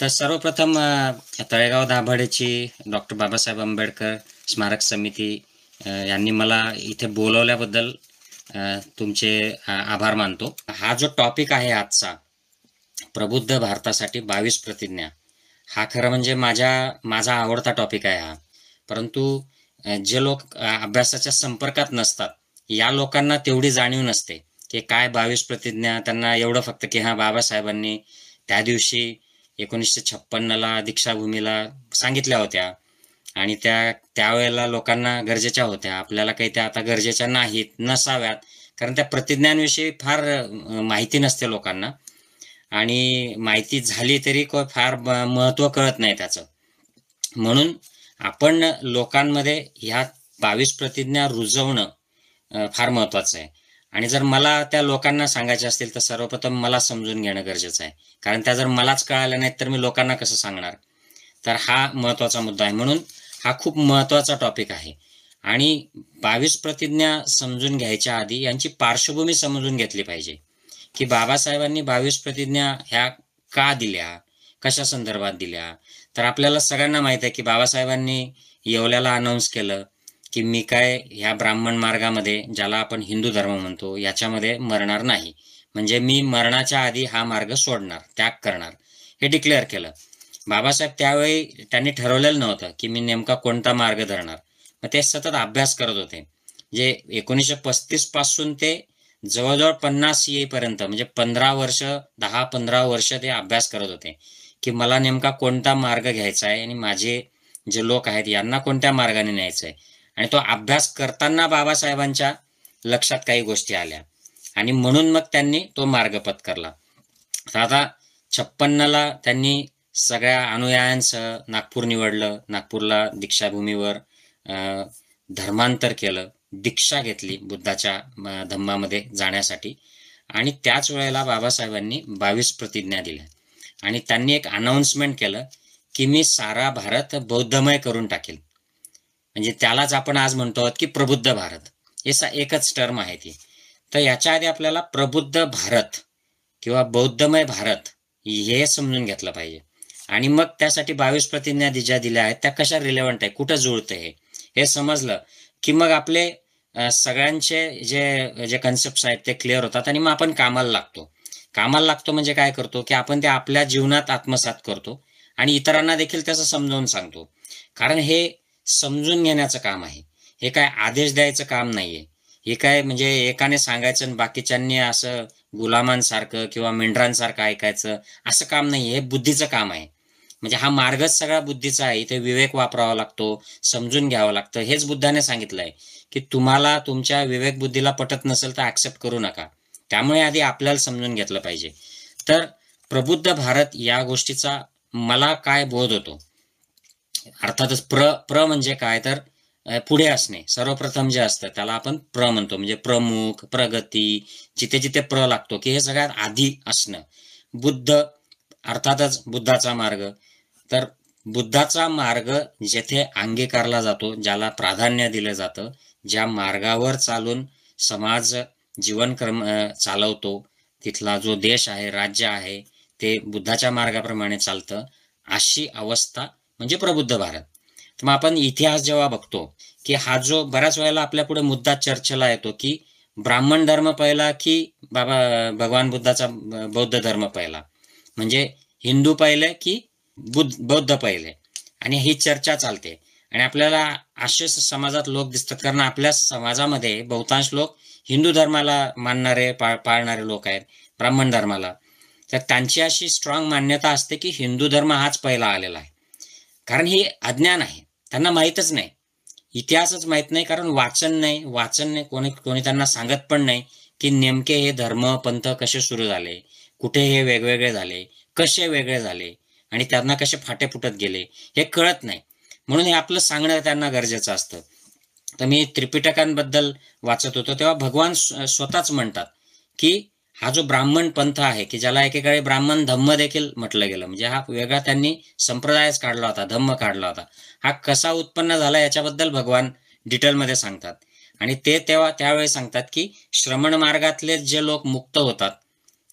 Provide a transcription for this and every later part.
तर सर्वप्रथम तळेगाव दाभाडेची डॉक्टर बाबासाहेब आंबेडकर स्मारक समिती यांनी मला इथे बोलवल्याबद्दल तुमचे आभार मानतो. हा जो टॉपिक आहे आजचा, प्रबुद्ध भारतासाठी 22 प्रतिज्ञा, हा खरं म्हणजे माझा आवडता टॉपिक आहे हा. परंतु जे लोक अभ्यासाच्या संपर्कात नसतात, या लोकांना तेवढी जाणीव नसते की काय 22 प्रतिज्ञा. त्यांना एवढं फक्त की बाबासाहेबांनी त्या दिवशी 1956ला दीक्षाभूमीला सांगितल्या होत्या आणि त्यावेळेला लोकांना गरजेच्या होत्या. आपल्याला काही त्या आता गरजेच्या नाहीत, नसाव्यात, कारण त्या प्रतिज्ञांविषयी फार माहिती नसते लोकांना आणि माहिती झाली तरी फार महत्त्व कळत नाही त्याचं. म्हणून आपण लोकांमध्ये ह्या 22 प्रतिज्ञा रुजवणं फार महत्त्वाचं आहे. आणि जर मला त्या लोकांना सांगायच्या असतील तर सर्वप्रथम मला समजून घेणं गरजेचं आहे, कारण त्या जर मलाच कळाल्या नाहीत तर मी लोकांना कसं सांगणार. तर हा महत्त्वाचा मुद्दा आहे. म्हणून हा खूप महत्त्वाचा टॉपिक आहे. आणि 22 प्रतिज्ञा समजून घ्यायच्या आधी यांची पार्श्वभूमी समजून घेतली पाहिजे की बाबासाहेबांनी 22 प्रतिज्ञा ह्या का दिल्या, कशा संदर्भात दिल्या. तर आपल्याला सगळ्यांना माहित आहे की बाबासाहेबांनी येवल्याला अनाऊन्स केलं की मी काय ह्या ब्राह्मण मार्गामध्ये, ज्याला आपण हिंदू धर्म म्हणतो, याच्यामध्ये मरणार नाही. म्हणजे मी मरणाच्या आधी हा मार्ग सोडणार, त्याग करणार, हे डिक्लेअर केलं. बाबासाहेब त्यावेळी त्यांनी ठरवलेलं नव्हतं की मी नेमका कोणता मार्ग धरणार. मग ते सतत अभ्यास करत होते. जे 1935 पासून ते जवळजवळ 50 येईपर्यंत, म्हणजे 10-15 वर्ष ते अभ्यास करत होते की मला नेमका कोणता मार्ग घ्यायचा आहे आणि माझे जे लोक आहेत यांना कोणत्या मार्गाने न्यायचं आहे. आणि तो अभ्यास करताना बाबासाहेबांच्या लक्षात काही गोष्टी आल्या आणि म्हणून मग त्यांनी तो मार्ग पत्करला. आता 56ला त्यांनी सगळ्या अनुयायांसह नागपूर निवडलं. नागपूरला दीक्षाभूमीवर धर्मांतर केलं, दीक्षा घेतली बुद्धाच्या धम्मामध्ये जाण्यासाठी. आणि त्याच वेळेला बाबासाहेबांनी 22 प्रतिज्ञा दिल्या आणि त्यांनी एक अनाउन्समेंट केलं की मी सारा भारत बौद्धमय करून टाकेल. म्हणजे त्यालाच आपण आज म्हणतो आहोत की प्रबुद्ध भारत, हे एकच टर्म आहे ती. तर याच्या आधी आपल्याला प्रबुद्ध भारत किंवा बौद्धमय भारत हे समजून घेतलं पाहिजे. आणि मग त्यासाठी 22 प्रतिज्ञा ज्या दिल्या आहेत त्या कशा रिलेव्हंट आहे, कुठं जुळतं हे समजलं की मग आपले सगळ्यांचे जे कन्सेप्ट आहेत ते क्लिअर होतात आणि मग आपण कामाला लागतो म्हणजे काय करतो की आपण ते आपल्या जीवनात आत्मसात करतो आणि इतरांना देखील त्याचं समजावून सांगतो. कारण हे समजून घेण्याचं काम आहे, हे काय आदेश द्यायचं काम नाहीये. हे काय म्हणजे एकाने सांगायचं आणि बाकीच्यांनी असं गुलामांसारखं किंवा मेंढरांसारखं ऐकायचं, असं काम नाही. हे बुद्धीचं काम आहे. म्हणजे हा मार्गच सगळा बुद्धीचा आहे. इथे विवेक वापरावा लागतो, समजून घ्यावं लागतं. हेच बुद्धाने सांगितलंय की तुम्हाला तुमच्या विवेक बुद्धीला पटत नसेल तर ऍक्सेप्ट करू नका. त्यामुळे आधी आपल्याला समजून घेतलं पाहिजे. तर प्रबुद्ध भारत या गोष्टीचा मला काय बोध होतो, अर्थातच प्र म्हणजे काय तर पुढे असणे. सर्वप्रथम जे असतं त्याला आपण प्र म्हणतो, म्हणजे प्रमुख, प्रगती, जिथे जिथे प्र लागतो की हे सगळ्यात आधी असणं. बुद्ध, अर्थातच बुद्धाचा मार्ग. तर बुद्धाचा मार्ग जेथे अंगीकारला जातो, ज्याला प्राधान्य दिलं जातं, ज्या मार्गावर चालून समाज जीवनक्रम चालवतो, तिथला जो देश आहे, राज्य आहे, ते बुद्धाच्या मार्गाप्रमाणे चालतं, अशी अवस्था म्हणजे प्रबुद्ध भारत. तर मग आपण इतिहास जेव्हा बघतो की हा जो बऱ्याच वेळेला आपल्या पुढे मुद्दा चर्चेला येतो की ब्राह्मण धर्म पहिला की भगवान बुद्धाचा बौद्ध धर्म पहिला, म्हणजे हिंदू पहिले की बौद्ध पहिले, आणि ही चर्चा चालते. आणि आपल्याला असे समाजात लोक दिसतात, कारण आपल्या समाजामध्ये बहुतांश लोक हिंदू धर्माला मानणारे पाळणारे लोक आहेत, ब्राह्मण धर्माला. तर त्यांची अशी स्ट्रॉंग मान्यता असते की हिंदू धर्म हाच पहिला आलेला आहे. कारण हे अज्ञान आहे, त्यांना माहीतच नाही, इतिहासच माहीत नाही, कारण वाचन नाही, कोणी त्यांना सांगत पण नाही की नेमके हे धर्म पंथ कसे सुरू झाले, कुठे हे वेगवेगळे झाले, कसे वेगळे झाले आणि त्यांना कसे फाटे फुटत गेले, हे कळत नाही. म्हणून हे आपलं सांगणं त्यांना गरजेचं असतं. तर मी त्रिपिटकांबद्दल वाचत होतो तेव्हा भगवान स्वतःच म्हणतात की हा जो ब्राह्मण पंथ आहे, की ज्याला एकेकाळी ब्राह्मण धम्म देखील म्हटलं गेलं, म्हणजे हा वेगळा त्यांनी संप्रदायच काढला होता, धम्म काढला होता, हा कसा उत्पन्न झाला याच्याबद्दल भगवान डिटेलमध्ये सांगतात. आणि ते त्यावेळी सांगतात की श्रमण मार्गातले जे लोक मुक्त होतात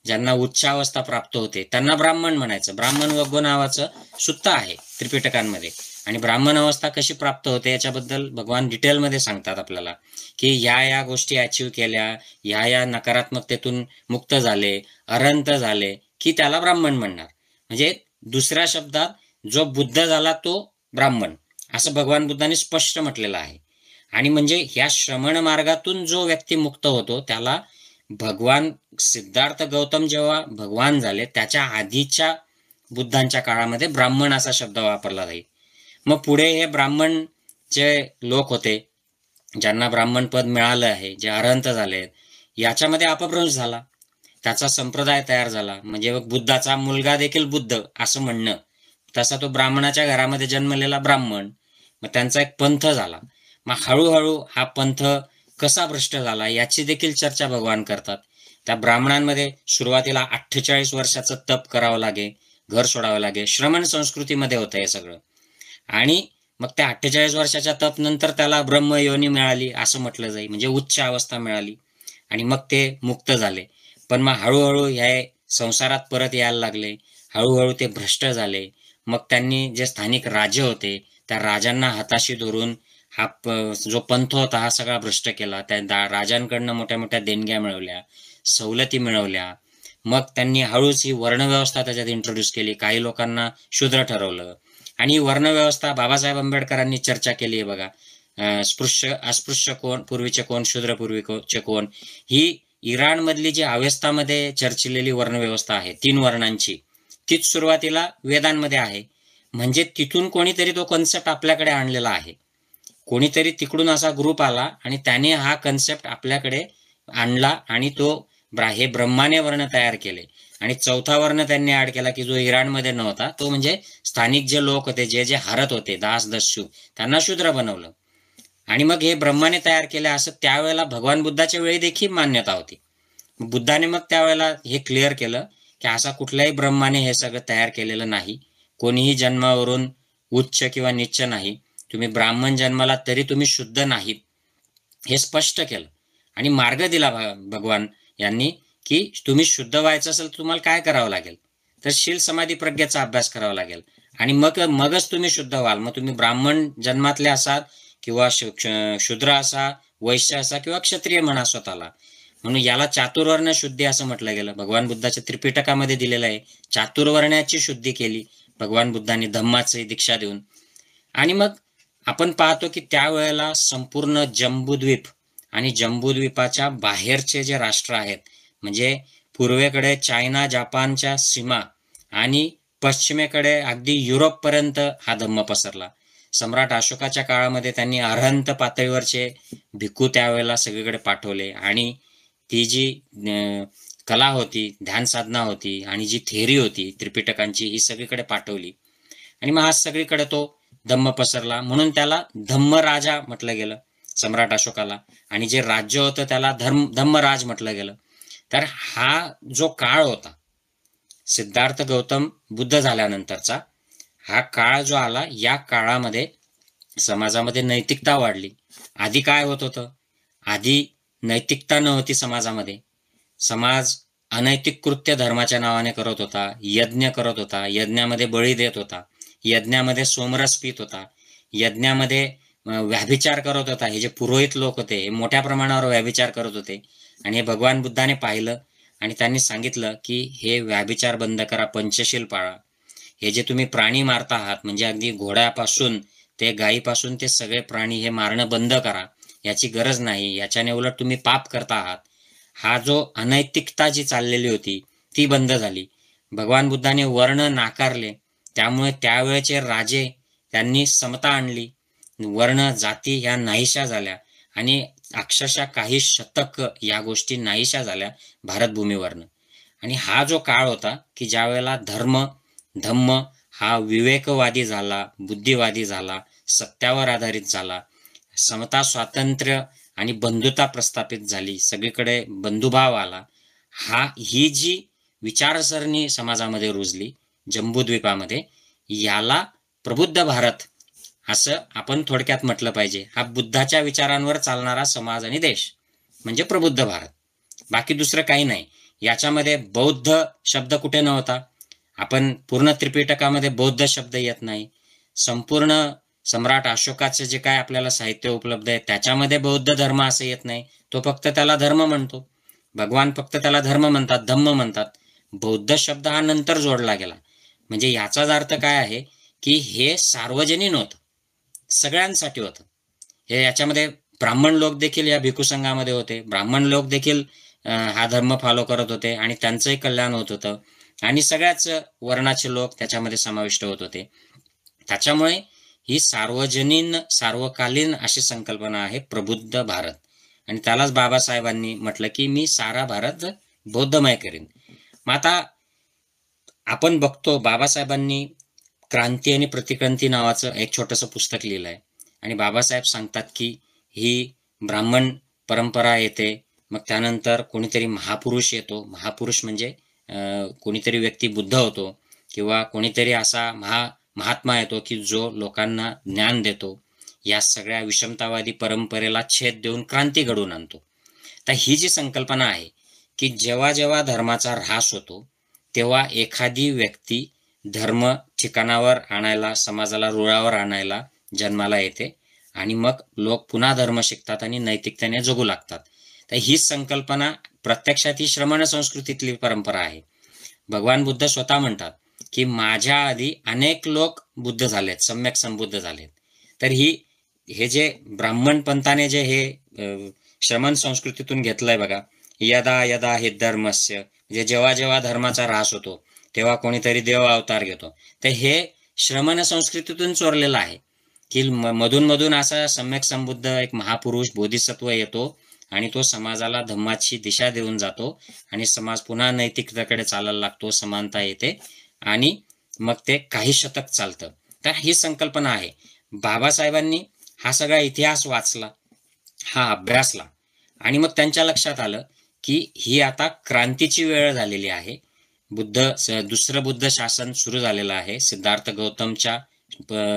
ज्यांना उच्चावस्था प्राप्त होते त्यांना ब्राह्मण म्हणायचं. ब्राह्मण वग्गो नावाचं सुत्त आहे त्रिपिटकांमध्ये. आणि ब्राह्मण अवस्था कशी प्राप्त होते याच्याबद्दल भगवान डिटेलमध्ये सांगतात आपल्याला, की या गोष्टी अचीव केल्या, या नकारात्मकतेतून मुक्त झाले, अरहंत झाले, की त्याला ब्राह्मण म्हणणार. म्हणजे दुसऱ्या शब्दात जो बुद्ध झाला तो ब्राह्मण, असं भगवान बुद्धांनी स्पष्ट म्हटलेलं आहे. आणि म्हणजे ह्या श्रमण मार्गातून जो व्यक्ती मुक्त होतो त्याला भगवान सिद्धार्थ गौतम जेव्हा भगवान झाले त्याच्या आधीच्या बुद्धांच्या काळामध्ये ब्राह्मण असा शब्द वापरला जाईल. मग पुढे हे ब्राह्मण जे लोक होते, ज्यांना ब्राह्मण पद मिळालं आहे, जे अरहंत झाले, याच्यामध्ये अपभ्रंश झाला, त्याचा संप्रदाय तयार झाला. म्हणजे बुद्धाचा मुलगा देखील बुद्ध असं म्हणणं, तसा तो ब्राह्मणाच्या घरामध्ये जन्मलेला ब्राह्मण, मग त्यांचा एक पंथ झाला. मग हळूहळू हा पंथ कसा भ्रष्ट झाला याची देखील चर्चा भगवान करतात. त्या ब्राह्मणांमध्ये सुरुवातीला 48 वर्षाचं तप करावं लागे, घर सोडावं लागे, श्रमण संस्कृतीमध्ये होतं हे सगळं. आणि मग त्या 48 वर्षाच्या तप नंतर त्याला ब्रह्मयोनी मिळाली असं म्हटलं जाईल, म्हणजे उच्च अवस्था मिळाली, आणि मग ते मुक्त झाले. पण मग हळूहळू हे संसारात परत यायला लागले, हळूहळू ते भ्रष्ट झाले. मग त्यांनी जे स्थानिक राजे होते त्या राजांना हाताशी धरून हा जो पंथ होता हा सगळा भ्रष्ट केला. त्या राजांकडनं मोठ्या मोठ्या देणग्या मिळवल्या, सवलती मिळवल्या. मग त्यांनी हळूच ही वर्णव्यवस्था त्याच्यात इंट्रोड्यूस केली, काही लोकांना शूद्र ठरवलं. आणि वर्णव्यवस्था बाबासाहेब आंबेडकरांनी चर्चा केली आहे बघा. स्पृश्य अस्पृश्य कोण, पूर्वीचे कोण, शूद्र पूर्वीचे कोण, ही इराणमधली जी अवेस्तामध्ये चर्चिलेली वर्णव्यवस्था आहे 3 वर्णांची, तीच सुरुवातीला वेदांमध्ये आहे. म्हणजे तिथून कोणीतरी तो कन्सेप्ट आपल्याकडे आणलेला आहे. कोणीतरी तिकडून असा ग्रुप आला आणि त्याने हा कन्सेप्ट आपल्याकडे आणला आणि तो हे ब्रह्माने वर्ण तयार केले. आणि 4था वर्ण त्यांनी ऍड केला की जो इराणमध्ये नव्हता, तो म्हणजे स्थानिक जे लोक होते, जे जे हरत होते, दास दस्यू, त्यांना शूद्र बनवलं. आणि मग हे ब्रह्माने तयार केलं असं त्यावेळेला भगवान बुद्धाच्या वेळी देखील मान्यता होती. बुद्धाने मग त्यावेळेला हे क्लिअर केलं की असा कुठल्याही ब्रह्माने हे सगळं तयार केलेलं नाही. कोणीही जन्मावरून उच्च किंवा नीच नाही. तुम्ही ब्राह्मण जन्माला तरी तुम्ही शुद्ध नाहीत, हे स्पष्ट केलं. आणि मार्ग दिला भगवान यांनी की तुम्ही शुद्ध व्हायचं असेल तर तुम्हाला काय करावं लागेल, तर शील समाधी प्रज्ञेचा अभ्यास करावा लागेल. आणि मगच तुम्ही शुद्ध व्हाल. मग तुम्ही ब्राह्मण जन्मातले असाल किंवा शूद्र असा, वैश्य असा किंवा क्षत्रिय म्हणा स्वतःला. म्हणून याला चातुर्वर्ण शुद्धी असं म्हटलं गेलं. भगवान बुद्धाच्या त्रिपिटकामध्ये दिलेलं आहे. चातुर्वर्ण्याची शुद्धी केली भगवान बुद्धांनी धम्माची दीक्षा देऊन. आणि मग आपण पाहतो की त्यावेळेला संपूर्ण जम्बूद्वीप आणि जम्बूद्वीपाच्या बाहेरचे जे राष्ट्र आहेत, म्हणजे पूर्वेकडे चायना जपानच्या सीमा आणि पश्चिमेकडे अगदी युरोपपर्यंत हा धम्म पसरला. सम्राट अशोकाच्या काळामध्ये त्यांनी अरहंत पातळीवरचे भिक्खू त्यावेळेला सगळीकडे पाठवले. आणि ती जी कला होती, ध्यान साधना होती आणि जी थेअरी होती त्रिपिटकांची, ही सगळीकडे पाठवली. आणि मग हा सगळीकडे तो धम्म पसरला. म्हणून त्याला धम्मराजा म्हटलं गेलं सम्राट अशोकाला. आणि जे राज्य होतं त्याला धम्मराज म्हटलं गेलं. तर हा जो काळ होता सिद्धार्थ गौतम बुद्ध झाल्यानंतरचा, हा काळ जो आला, या काळामध्ये समाजामध्ये नैतिकता वाढली. आधी काय होत होतं, आधी नैतिकता नव्हती समाजामध्ये. समाज अनैतिक कृत्य धर्माच्या नावाने करत होता, यज्ञ करत होता, यज्ञामध्ये बळी देत होता, यज्ञामध्ये सोमरस पित होता, यज्ञामध्ये व्याभिचार करत होता. हे जे पुरोहित लोक होते हे मोठ्या प्रमाणावर व्याभिचार करत होते. आणि हे भगवान बुद्धाने पाहिलं आणि त्यांनी सांगितलं की हे व्याभिचार बंद करा, पंचशील पाळा. हे जे तुम्ही प्राणी मारता आहात, म्हणजे अगदी घोड्यापासून ते गायीपासून ते सगळे प्राणी हे मारणं बंद करा. याची गरज नाही, याच्याने उलट तुम्ही पाप करता आहात. हा जो अनैतिकता जी चाललेली होती ती बंद झाली. भगवान बुद्धाने वर्ण नाकारले. त्यामुळे त्यावेळेचे राजे त्यांनी समता आणली. वर्ण जाती ह्या नाहीशा झाल्या आणि अक्षरशः काही शतक या गोष्टी नाहीशा झाल्या भारतभूमीवरनं. आणि हा जो काळ होता की ज्या वेळेला धम्म हा विवेकवादी झाला, बुद्धिवादी झाला, सत्यावर आधारित झाला, समता, स्वातंत्र्य आणि बंधुता प्रस्थापित झाली, सगळीकडे बंधुभाव आला. ही जी विचारसरणी समाजामध्ये रुजली जम्बूद्वीपामध्ये, याला प्रबुद्ध भारत असं आपण थोडक्यात म्हटलं पाहिजे. हा बुद्धाच्या विचारांवर चालणारा समाज आणि देश म्हणजे प्रबुद्ध भारत, बाकी दुसरं काही नाही. याच्यामध्ये बौद्ध शब्द कुठे नव्हता. आपण पूर्ण त्रिपिटकामध्ये बौद्ध शब्द येत नाही. संपूर्ण सम्राट अशोकाचे जे काय आपल्याला साहित्य उपलब्ध आहे त्याच्यामध्ये बौद्ध धर्म असं येत नाही. तो फक्त त्याला धर्म म्हणतो. भगवान फक्त त्याला धर्म म्हणतात, धम्म म्हणतात. बौद्ध शब्द हा नंतर जोडला गेला. म्हणजे याचाच अर्थ काय आहे की हे सार्वजनीन होतं, सगळ्यांसाठी होतं. हे याच्यामध्ये ब्राह्मण लोक देखील या भिक्खू संघामध्ये होते. ब्राह्मण लोक देखील हा धर्म फॉलो करत होते आणि त्यांचंही कल्याण होत होतं आणि सगळ्याच वर्णाचे लोक त्याच्यामध्ये समाविष्ट होत होते. त्याच्यामुळे ही सार्वजनीन सार्वकालीन अशी संकल्पना आहे प्रबुद्ध भारत. आणि त्यालाच बाबासाहेबांनी म्हटलं की मी सारा भारत बौद्धमय करीन. मग आता आपण बघतो बाबासाहेबांनी क्रांती आणि प्रतिक्रांती नावाचं एक छोटंसं पुस्तक लिहिलं आहे आणि बाबासाहेब सांगतात की ही ब्राह्मण परंपरा येते, मग त्यानंतर कोणीतरी महापुरुष येतो. महापुरुष म्हणजे कोणीतरी व्यक्ती बुद्ध होतो किंवा कोणीतरी असा महात्मा येतो की जो लोकांना ज्ञान देतो. या सगळ्या विषमतावादी परंपरेला छेद देऊन क्रांती घडवून आणतो. तर ही जी संकल्पना आहे की जेव्हा जेव्हा धर्माचा ऱ्हास होतो तेव्हा एखादी व्यक्ती धर्म ठिकाणावर आणायला, समाजाला रुळावर आणायला जन्माला येते आणि मग लोक पुन्हा धर्म शिकतात आणि नैतिकतेने जगू लागतात. तर ही संकल्पना प्रत्यक्षात ही श्रमण संस्कृतीतली परंपरा आहे. भगवान बुद्ध स्वतः म्हणतात की माझ्या आधी अनेक लोक बुद्ध झालेत, सम्यक संबुद्ध झालेत. तर हे जे ब्राह्मण पंथाने जे हे श्रमण संस्कृतीतून घेतलंय बघा, यदा यदा हि धर्मस्य, म्हणजे जेव्हा जेव्हा धर्माचा ऱ्हास होतो तेव्हा कोणीतरी देव अवतार घेतो. तर हे श्रमण संस्कृतीतून चोरलेलं आहे की मधून मधून असा सम्यक संबुद्ध एक महापुरुष बोधिसत्व येतो आणि तो समाजाला धम्माची दिशा देऊन जातो आणि समाज पुन्हा नैतिकतेकडे चालायला लागतो, समानता येते आणि मग ते काही शतक चालतं. तर ही संकल्पना आहे. बाबासाहेबांनी हा सगळा इतिहास वाचला, हा अभ्यासला आणि मग त्यांच्या लक्षात आलं की ही आता क्रांतीची वेळ झालेली आहे. दुसरं बुद्ध शासन सुरू झालेलं आहे. सिद्धार्थ गौतमच्या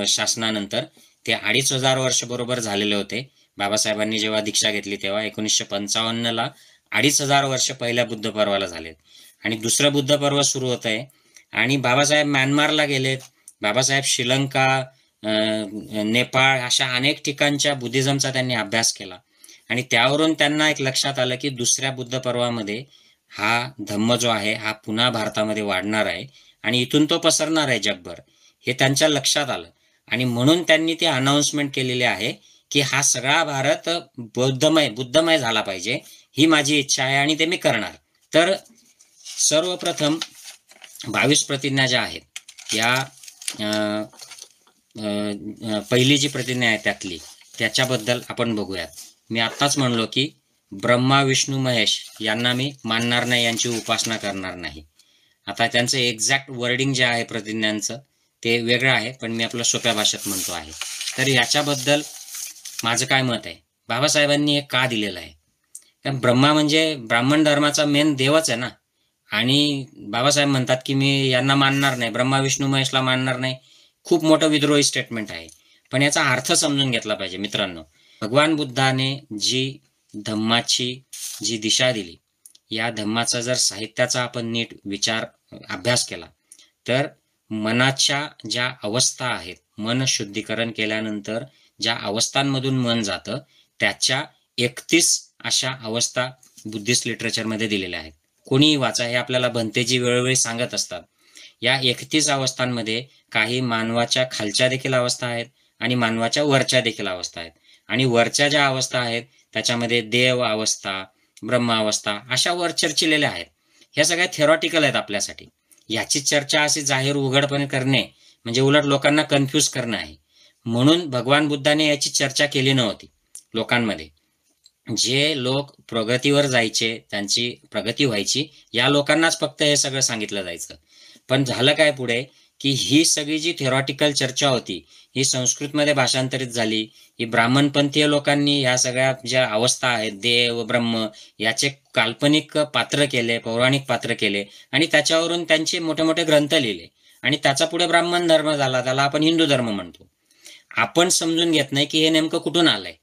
शासनानंतर ते 2500 वर्ष बरोबर झालेले होते. बाबासाहेबांनी जेव्हा दीक्षा घेतली तेव्हा 1955ला 2500 वर्ष पहिल्या बुद्ध पर्वाला झालेत आणि दुसरं बुद्ध पर्व सुरू होत आहे. आणि बाबासाहेब म्यानमारला गेलेत. बाबासाहेब श्रीलंका, नेपाळ अशा अनेक ठिकाणच्या बुद्धिझमचा त्यांनी अभ्यास केला आणि त्यावरून त्यांना एक लक्षात आलं की दुसऱ्या बुद्ध पर्वामध्ये हा धम्म जो आहे हा पुन्हा भारतामध्ये वाढणार आहे आणि इथून तो पसरणार आहे जगभर. हे त्यांच्या लक्षात आलं आणि म्हणून त्यांनी ते अनाउन्समेंट केलेले आहे की हा सगळा भारत बुद्धमय झाला पाहिजे, ही माझी इच्छा आहे आणि ते मी करणार. तर सर्वप्रथम 22 प्रतिज्ञा ज्या आहेत या पहिली जी प्रतिज्ञा आहे त्याच्याबद्दल आपण बघूयात. मी आत्ताच म्हणलो की ब्रह्मा विष्णू महेश यांना मी मानणार नाही, यांची उपासना करणार नाही. आता त्यांचं एक्झॅक्ट वर्डिंग जे आहे प्रतिज्ञांचं ते वेगळं आहे, पण मी आपलं सोप्या भाषेत म्हणतो आहे. तर याच्याबद्दल माझं काय मत आहे, बाबासाहेबांनी हे का दिलेलं आहे? कारण ब्रह्मा म्हणजे ब्राह्मण धर्माचा मेन देवच आहे ना. आणि बाबासाहेब म्हणतात की मी यांना मानणार नाही, ब्रह्मा विष्णू महेशला मानणार नाही. खूप मोठं विद्रोही स्टेटमेंट आहे. पण याचा अर्थ समजून घेतला पाहिजे मित्रांनो. भगवान बुद्धाने जी धम्माची जी दिशा दिली, या धम्माचा जर साहित्याचा आपण नीट अभ्यास केला तर मनाच्या ज्या अवस्था आहेत, मन शुद्धीकरण केल्यानंतर ज्या अवस्थांमधून मन जातं त्याच्या 31 अशा अवस्था बुद्धिस्ट लिटरेचरमध्ये दिलेल्या आहेत. कोणीही वाचा, हे आपल्याला भंतेजी वेळोवेळी सांगत असतात. या 31 अवस्थांमध्ये काही मानवाच्या खालच्या देखील अवस्था आहेत आणि मानवाच्या वरच्या देखील अवस्था आहेत. आणि वरच्या ज्या अवस्था आहेत त्याच्यामध्ये देव अवस्था, ब्रह्म अवस्था अशा वर चर्चिलेल्या आहेत. ह्या सगळ्या थेरॉटिकल आहेत आपल्यासाठी. याची चर्चा अशी जाहीर उघडपणे करणे म्हणजे उलट लोकांना कन्फ्यूज करणं आहे. म्हणून भगवान बुद्धाने याची चर्चा केली नव्हती लोकांमध्ये. जे लोक प्रगतीवर जायचे, त्यांची प्रगती व्हायची, या लोकांनाच फक्त हे सगळं सांगितलं जायचं. पण झालं काय पुढे की ही सगळी जी थेरॉटिकल चर्चा होती ही संस्कृतमध्ये भाषांतरित झाली. ही ब्राह्मणपंथीय लोकांनी ह्या सगळ्या ज्या अवस्था आहेत, देव ब्रह्म, याचे काल्पनिक पात्र केले, पौराणिक पात्र केले आणि त्याच्यावरून त्यांचे मोठे मोठे ग्रंथ लिहिले आणि त्याचा पुढे ब्राह्मण धर्म झाला, त्याला आपण हिंदू धर्म म्हणतो. आपण समजून घेत नाही की हे नेमकं कुठून आलंय.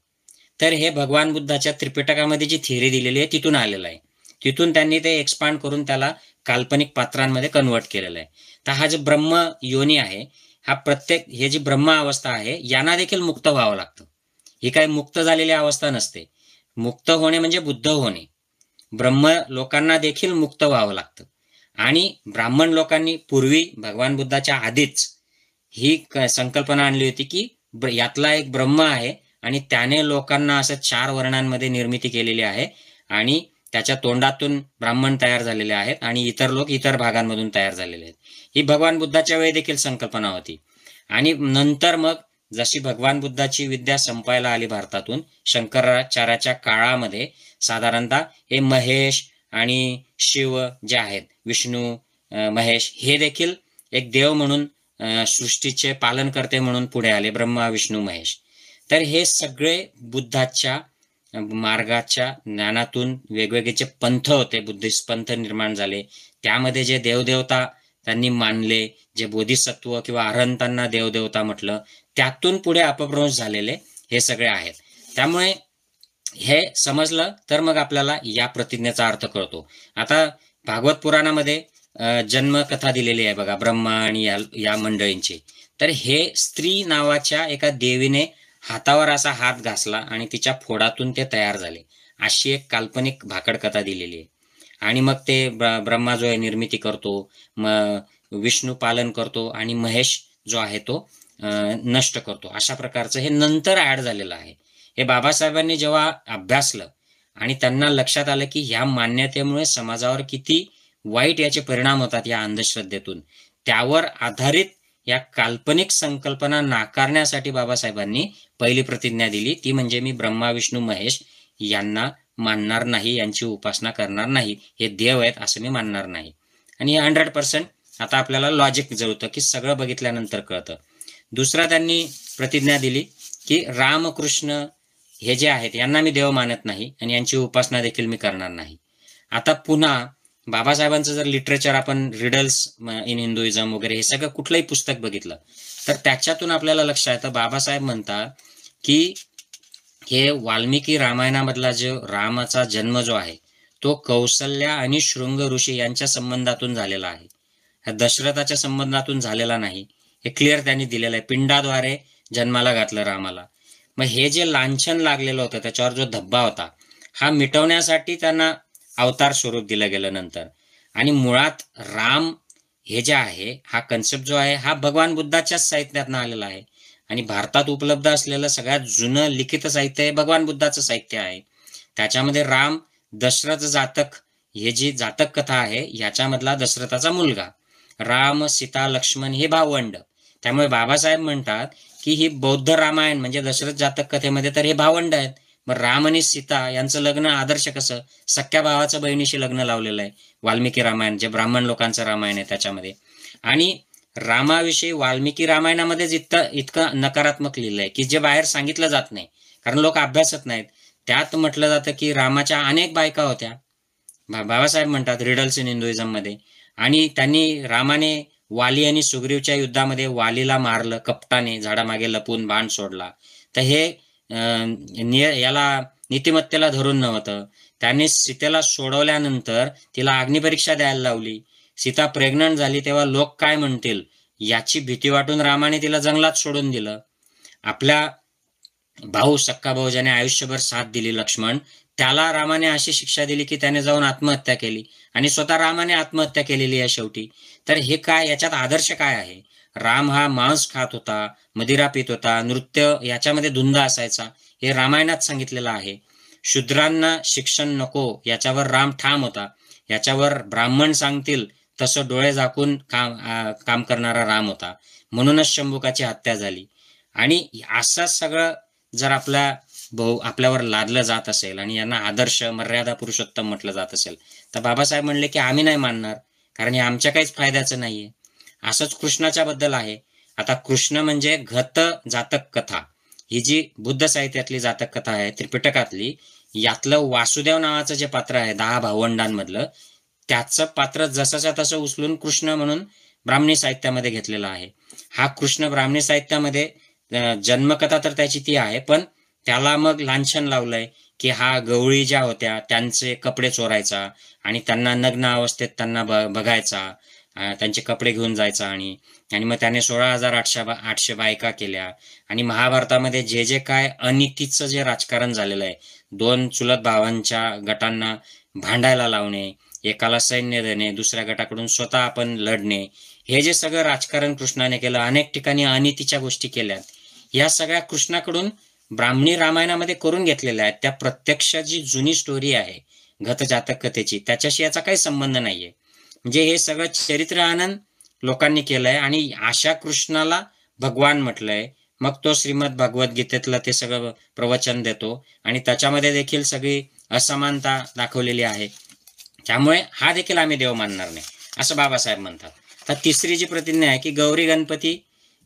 तर हे भगवान बुद्धाच्या त्रिपिटकामध्ये जी थिअरी दिलेली आहे तिथून आलेलं आहे. तिथून त्यांनी ते एक्सपांड करून त्याला काल्पनिक पात्रांमध्ये कन्वर्ट केलेलं आहे. तर हा जो ब्रह्म योनी आहे, हा प्रत्येक हे जी ब्रह्म अवस्था आहे यांना देखील मुक्त व्हावं लागतं. ही काही मुक्त झालेली अवस्था नसते. मुक्त होणे म्हणजे बुद्ध होणे. ब्रह्म लोकांना देखील मुक्त व्हावं लागतं. आणि ब्राह्मण लोकांनी पूर्वी भगवान बुद्धाच्या आधीच ही संकल्पना आणली होती की यातला एक ब्रह्म आहे आणि त्याने लोकांना असं 4 वर्णांमध्ये निर्मिती केलेली आहे आणि त्याच्या तोंडातून ब्राह्मण तयार झालेले आहेत आणि इतर लोक इतर भागांमधून तयार झालेले आहेत. ही भगवान बुद्धाच्या वेळी देखील संकल्पना होती. आणि नंतर मग जशी भगवान बुद्धाची विद्या संपायला आली भारतातून, शंकराचार्याच्या काळामध्ये साधारणतः हे महेश आणि शिव जे आहेत, विष्णू, महेश, हे देखील एक देव म्हणून सृष्टीचे पालनकर्ते म्हणून पुढे आले, ब्रह्मा, विष्णू, महेश. तर हे सगळे बुद्धाच्या मार्गाच्या ज्ञानातून वेगवेगळे जे पंथ होते, बुद्धिस्ट पंथ निर्माण झाले, त्यामध्ये जे देवदेवता त्यांनी मानले, जे बोधिसत्व किंवा अरहंतांना देवदेवता म्हटलं, त्यातून पुढे अपभ्रंश झालेले हे सगळे आहेत. त्यामुळे हे समजलं तर मग आपल्याला या प्रतिज्ञेचा अर्थ कळतो. आता भागवत पुराणामध्ये जन्मकथा दिलेली आहे बघा, ब्रह्मा आणि या मंडळींची. तर हे स्त्री नावाच्या एका देवीने हातावर असा हात घासला आणि तिच्या फोडातून ते तयार झाले, अशी एक काल्पनिक भाकड कथा दिलेली आहे. आणि मग ते ब्रह्मा जो आहे निर्मिती करतो, मग विष्णू पालन करतो आणि महेश जो आहे तो नष्ट करतो. अशा प्रकारचं हे नंतर ऍड झालेलं आहे. हे बाबासाहेबांनी जेव्हा अभ्यासलं आणि त्यांना लक्षात आलं की ह्या मान्यतेमुळे समाजावर किती वाईट याचे परिणाम होतात या अंधश्रद्धेतून, त्यावर आधारित या काल्पनिक संकल्पना नाकारण्यासाठी बाबासाहेबांनी पहिली प्रतिज्ञा दिली, ती म्हणजे मी ब्रह्मा, विष्णू, महेश यांना मानणार नाही, यांची उपासना करणार नाही, हे देव आहेत असं मी मानणार नाही. आणि हे 100% आता आपल्याला लॉजिक जुळतं की सगळं बघितल्यानंतर कळतं. दुसरा त्यांनी प्रतिज्ञा दिली की रामकृष्ण हे जे आहेत यांना मी देव मानत नाही आणि यांची उपासना देखील मी करणार नाही. आता पुन्हा बाबासाहेबांचं जर लिटरेचर आपण रिडल्स इन हिंदुइझम वगैरे हे सगळं कुठलंही पुस्तक बघितलं तर त्याच्यातून आपल्याला लक्षात येतं, बाबासाहेब म्हणतात की हे वाल्मिकी रामायणामधला जो रामाचा जन्म जो आहे तो कौसल्या आणि शृंग ऋषी यांच्या संबंधातून झालेला आहे, दशरथाच्या संबंधातून झालेला नाही. हे क्लिअर त्यांनी दिलेलं आहे. पिंडाद्वारे जन्माला घातलं रामाला. मग हे जे लांछन लागलेलं होतं, त्याच्यावर जो धब्बा होता, हा मिटवण्यासाठी त्यांना अवतार स्वरूप दिलं गेलं नंतर. आणि मुळात राम हे जे आहे, हा कन्सेप्ट जो आहे हा भगवान बुद्धाच्याच साहित्यातनं आलेला आहे. आणि भारतात उपलब्ध असलेलं सगळ्यात जुनं लिखित साहित्य हे भगवान बुद्धाचं साहित्य आहे. त्याच्यामध्ये राम दशरथ जातक, हे जी जातक कथा आहे याच्यामधला दशरथाचा मुलगा, राम, सीता, लक्ष्मण हे भावंड. त्यामुळे बाबासाहेब म्हणतात की ही बौद्ध रामायण म्हणजे दशरथ जातक कथेमध्ये तर हे भावंड आहेत. मग राम आणि सीता यांचं लग्न आदर्श कसं, सख्या भावाचं बहिणीशी लग्न लावलेलं आहे वाल्मिकी रामायण, जे ब्राह्मण लोकांचं रामायण आहे त्याच्यामध्ये. आणि रामाविषयी वाल्मिकी रामायणामध्येच इतकं नकारात्मक लिहिलंय की जे बाहेर सांगितलं जात नाही, कारण लोक अभ्यासत नाहीत. त्यात म्हटलं जातं की रामाच्या अनेक बायका होत्या, बाबासाहेब म्हणतात रिडल्स इन हिंदुइझम मध्ये. आणि त्यांनी रामाने वाली आणि सुग्रीवच्या युद्धामध्ये वालीला मारलं कपटाने, झाडामागे लपून बाण सोडला. तर हे याला नीतिमत्तेला धरून नव्हतं. त्यांनी सीतेला सोडवल्यानंतर तिला अग्निपरीक्षा द्यायला लावली. सीता प्रेग्नंट झाली तेव्हा लोक काय म्हणतील याची भीती वाटून रामाने तिला जंगलात सोडून दिलं. आपल्या भाऊ, सक्का भाऊ ज्याने आयुष्यभर साथ दिली लक्ष्मण, त्याला रामाने अशी शिक्षा दिली की त्याने जाऊन आत्महत्या केली आणि स्वतः रामाने आत्महत्या केलेली आहे शेवटी. तर हे काय, याच्यात आदर्श काय आहे? राम हा मांस खात होता, मदिरा पित होता, नृत्य याच्यामध्ये धुंद असायचा, हे रामायणात सांगितलेलं आहे. शूद्रांना शिक्षण नको याच्यावर राम ठाम होता, याच्यावर ब्राह्मण सांगतील तसं डोळे झाकून काम करणारा राम होता. म्हणूनच शंभुकाची हत्या झाली. आणि असं सगळं जर आपल्यावर लादलं जात असेल आणि यांना आदर्श मर्यादा पुरुषोत्तम म्हटलं जात असेल, तर बाबासाहेब म्हणले की आम्ही नाही मानणार, कारण हे आमच्या काहीच फायद्याचं नाहीये. असंच कृष्णाच्या बद्दल आहे. आता कृष्ण म्हणजे घत जातक कथा, ही जी बुद्ध साहित्यातली जातक कथा आहे त्रिपिटकातली, यातलं वासुदेव नावाचं जे पात्र आहे 10 भावंडांमधलं, त्याचं पात्र जसंच्या तसं उचलून कृष्ण म्हणून ब्राह्मणी साहित्यामध्ये घेतलेला आहे. हा कृष्ण ब्राह्मणी साहित्यामध्ये जन्मकथा तर त्याची ती आहे, पण त्याला मग लांछन लावलंय की हा गवळी ज्या होत्या त्यांचे कपडे चोरायचा आणि त्यांना नग्न अवस्थेत त्यांना बघायचा, त्यांचे कपडे घेऊन जायचा आणि आणि मग त्याने 16,800 बायका केल्या. आणि महाभारतामध्ये जे जे काय अनितीचं जे राजकारण झालेलं आहे, 2 चुलत भावांच्या गटांना भांडायला लावणे, एकाला सैन्य देणे, दुसऱ्या गटाकडून स्वतः आपण लढणे, हे जे सगळं राजकारण कृष्णाने केलं, अनेक ठिकाणी अनितीच्या गोष्टी केल्यात, या सगळ्या कृष्णाकडून ब्राह्मणी रामायणामध्ये करून घेतलेल्या आहेत. त्या प्रत्यक्ष जी जुनी स्टोरी आहे घतजातक कथेची, त्याच्याशी याचा काही संबंध नाहीये. म्हणजे हे सगळं चरित्र आनंद लोकांनी केलंय आणि अशा कृष्णाला भगवान म्हटलंय. मग तो श्रीमद भगवद्गीतेतलं ते सगळं प्रवचन देतो आणि त्याच्यामध्ये देखील सगळी असमानता दाखवलेली आहे. त्यामुळे हा देखील आम्ही देव मानणार नाही, असं बाबासाहेब म्हणतात. तर तिसरी जी प्रतिज्ञा आहे की गौरी गणपती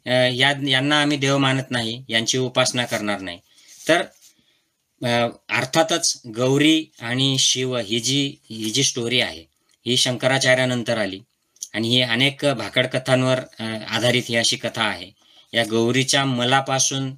यांना आम्ही देव मानत नाही, यांची उपासना करणार नाही. तर अर्थातच गौरी आणि शिव ही जी स्टोरी आहे ही शंकराचार्यानंतर आली आणि ही अनेक भाकड कथांवर आधारित ही अशी कथा आहे. या गौरीच्या मलापासून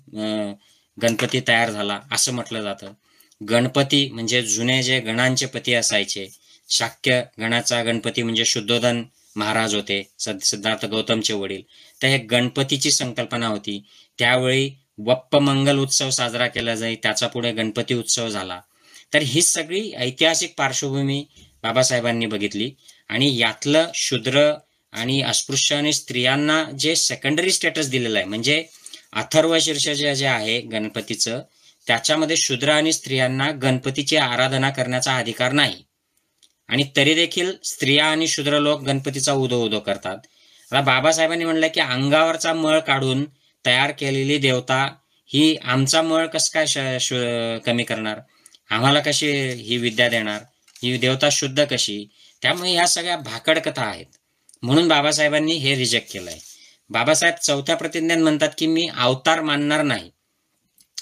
गणपती तयार झाला असं म्हटलं जातं. गणपती म्हणजे जुने जे गणांचे पती असायचे, शाक्य गणाचा गणपती म्हणजे शुद्धोधन महाराज होते, सिद्धार्थ गौतमचे वडील. तर हे गणपतीची संकल्पना होती. त्यावेळी वप्प मंगल उत्सव साजरा केला जाई, त्याचा पुढे गणपती उत्सव झाला. तर ही सगळी ऐतिहासिक पार्श्वभूमी बाबासाहेबांनी बघितली आणि यातलं शूद्र आणि अस्पृश्य आणि स्त्रियांना जे सेकंडरी स्टेटस दिलेलं आहे, म्हणजे अथर्व शीर्ष जे आहे गणपतीचं, त्याच्यामध्ये शूद्र आणि स्त्रियांना गणपतीची आराधना करण्याचा अधिकार नाही. आणि तरी देखील स्त्रिया आणि शूद्र लोक गणपतीचा उदो उदो करतात. आता बाबासाहेबांनी म्हणलं की अंगावरचा मळ काढून तयार केलेली देवता ही आमचा मळ कसं काय कमी करणार, आम्हाला कशी ही विद्या देणार, ही देवता शुद्ध कशी. त्यामुळे ह्या सगळ्या भाकड कथा आहेत. म्हणून बाबासाहेबांनी हे रिजेक्ट केलंय. बाबासाहेब चौथ्या प्रतिज्ञेत म्हणतात की मी अवतार मानणार नाही.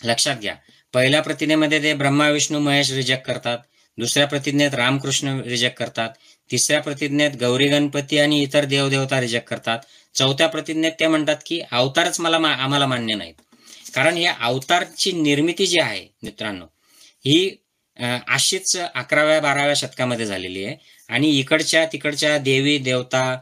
लक्षात घ्या, पहिल्या प्रतिज्ञेमध्ये ते ब्रह्मा विष्णू महेश रिजेक्ट करतात, दुसऱ्या प्रतिज्ञेत रामकृष्ण रिजेक्ट करतात, तिसऱ्या प्रतिज्ञेत गौरी गणपती आणि इतर देवदेवता रिजेक्ट करतात, चौथ्या प्रतिज्ञेत ते म्हणतात की अवतारच आम्हाला मान्य नाहीत. कारण या अवतारची निर्मिती जी आहे मित्रांनो, ही अशीच 11व्या-12व्या शतकामध्ये झालेली आहे. आणि इकडच्या तिकडच्या देवी देवता,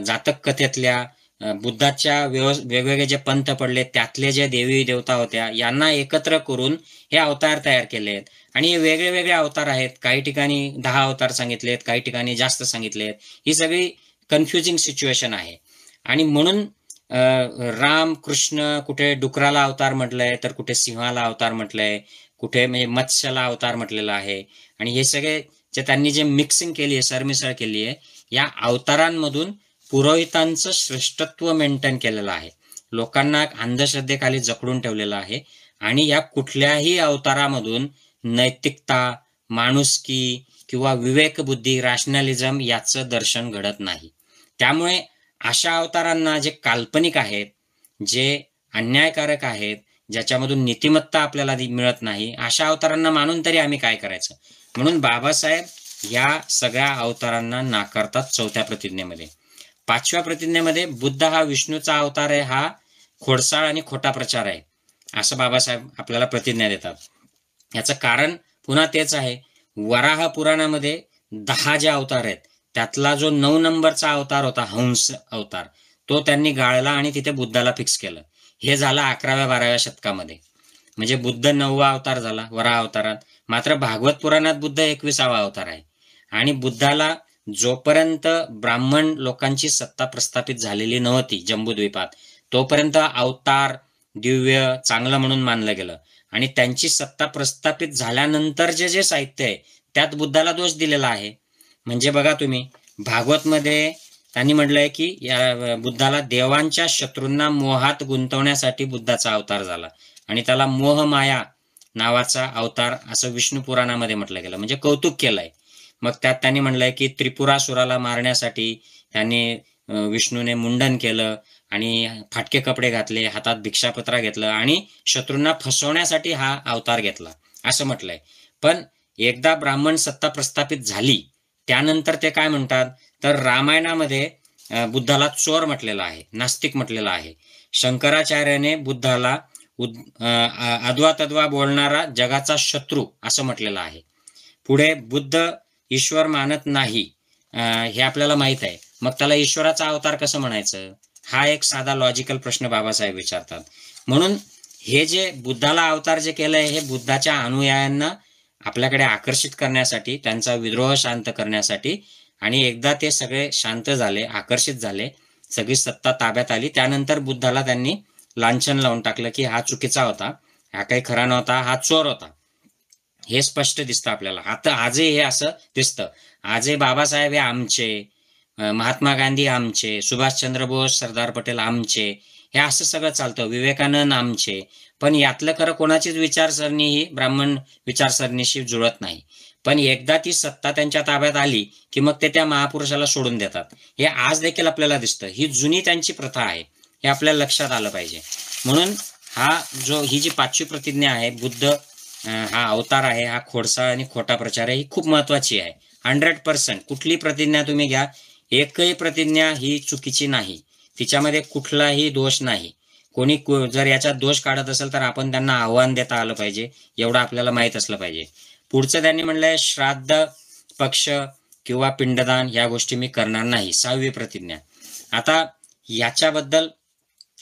जातक कथेतल्या, बुद्धाच्या वेगवेगळे जे पंथ पडले त्यातले जे देवी देवता होत्या, यांना एकत्र करून हे अवतार तयार केले आहेत. आणि हे वेगळे वेगळे अवतार आहेत. काही ठिकाणी 10 अवतार सांगितलेत, काही ठिकाणी जास्त सांगितलेत. ही सगळी कन्फ्युजिंग सिच्युएशन आहे. आणि म्हणून राम कृष्ण कुठे डुकराला अवतार म्हटलंय, तर कुठे सिंहाला अवतार म्हटलंय, कुठे म्हणजे मत्स्याला अवतार म्हटलेला आहे. आणि हे सगळे जे त्यांनी जे मिक्सिंग केली आहे, सरमिसळ केली आहे, या अवतारांमधून पुरोहितांचं श्रेष्ठत्व मेंटेन केलेलं आहे, लोकांना अंधश्रद्धेखाली जकडून ठेवलेलं आहे. आणि या कुठल्याही अवतारामधून नैतिकता, माणुसकी किंवा विवेकबुद्धी, रॅशनॅलिझम याचं दर्शन घडत नाही. त्यामुळे अशा अवतारांना जे काल्पनिक आहेत, जे अन्यायकारक आहेत, ज्याच्यामधून नीतिमत्ता आपल्याला मिळत नाही, अशा अवतारांना मानून तरी आम्ही काय करायचं. म्हणून बाबासाहेब या सगळ्या अवतारांना नाकारतात चौथ्या प्रतिज्ञेमध्ये. पाचव्या प्रतिज्ञेमध्ये बुद्ध हा विष्णूचा अवतार आहे, हा खोडसाळ आणि खोटा प्रचार आहे, असं बाबासाहेब आपल्याला प्रतिज्ञा देतात. याचं कारण पुन्हा तेच आहे, वराह पुराणामध्ये 10 जे अवतार आहेत त्यातला जो 9 नंबरचा अवतार होता, हंस अवतार, तो त्यांनी गाळला आणि तिथे बुद्धाला फिक्स केलं. हे झालं 11व्या-12व्या शतकामध्ये. म्हणजे बुद्ध 9वा अवतार झाला वराह अवतारात. मात्र भागवत पुराणात बुद्ध 21वा अवतार आहे. आणि बुद्धाला जोपर्यंत ब्राह्मण लोकांची सत्ता प्रस्थापित झालेली नव्हती जम्बूद्वीपात, तोपर्यंत अवतार दिव्य चांगलं म्हणून मानलं गेलं. आणि त्यांची सत्ता प्रस्थापित झाल्यानंतर जे साहित्य आहे त्यात बुद्धाला दोष दिलेला आहे. म्हणजे बघा तुम्ही, भागवतमध्ये त्यांनी म्हटलंय की या बुद्धाला देवांच्या शत्रूंना मोहात गुंतवण्यासाठी बुद्धाचा अवतार झाला आणि त्याला मोहमाया नावाचा अवतार असं विष्णू पुराणामध्ये म्हटलं गेलं, म्हणजे कौतुक केलंय. मग त्यात त्यांनी म्हणलंय की त्रिपुरासुराला मारण्यासाठी त्यांनी विष्णूने मुंडन केलं आणि फाटके कपडे घातले, हातात भिक्षापत्रा घेतलं आणि शत्रूंना फसवण्यासाठी हा अवतार घेतला असं म्हटलंय. पण एकदा ब्राह्मण सत्ता प्रस्थापित झाली त्यानंतर ते काय म्हणतात, तर रामायणामध्ये बुद्धाला चोर म्हटलेलं आहे, नास्तिक म्हटलेलं आहे. शंकराचार्याने बुद्धाला अद्वा तद्वा बोलणारा जगाचा शत्रू असं म्हटलेलं आहे. पुढे बुद्ध ईश्वर मानत नाही हे आपल्याला माहित आहे. मग त्याला ईश्वराचा अवतार कसं म्हणायचं? हा एक साधा लॉजिकल प्रश्न बाबासाहेब विचारतात. म्हणून हे जे बुद्धाला अवतार जे केलंय हे बुद्धाच्या अनुयायांना आपल्याकडे आकर्षित करण्यासाठी, त्यांचा विद्रोह शांत करण्यासाठी, आणि एकदा ते सगळे शांत झाले, आकर्षित झाले, सगळी सत्ता ताब्यात आली, त्यानंतर बुद्धाला त्यांनी लांछन लावून टाकलं की हा चुकीचा होता, हा काही खरा नव्हता, हा चोर होता. हे स्पष्ट दिसतं आपल्याला. आता आजही हे असं दिसतं. आजही बाबासाहेब हे आमचे, महात्मा गांधी आमचे, सुभाषचंद्र बोस, सरदार पटेल आमचे, हे असं सगळं चालतं. विवेकानंद आमचे. पण यातलं खरं कोणाचीच विचारसरणी ही ब्राह्मण विचारसरणीशी जुळत नाही. पण एकदा ती सत्ता त्यांच्या ताब्यात आली की मग ते त्या महापुरुषाला सोडून देतात. हे आज देखील आपल्याला दिसतं. ही जुनी त्यांची प्रथा आहे, हे आपल्याला लक्षात आलं पाहिजे. म्हणून ही जी 5वी प्रतिज्ञा आहे, बुद्ध हा अवतार आहे, हा खोडसा आणि खोटा प्रचार आहे, ही खूप महत्वाची आहे. 100% कुठली प्रतिज्ञा तुम्ही घ्या, एकही प्रतिज्ञा ही चुकीची नाही, तिच्यामध्ये कुठलाही दोष नाही. कोणी जर याच्यात दोष काढत असेल तर आपण त्यांना आव्हान देता आलं पाहिजे, एवढं आपल्याला माहित असलं पाहिजे. पुढचं त्यांनी म्हणलंय श्राद्ध, पक्ष किंवा पिंडदान या गोष्टी मी करणार नाही, 6वी प्रतिज्ञा. आता याच्याबद्दल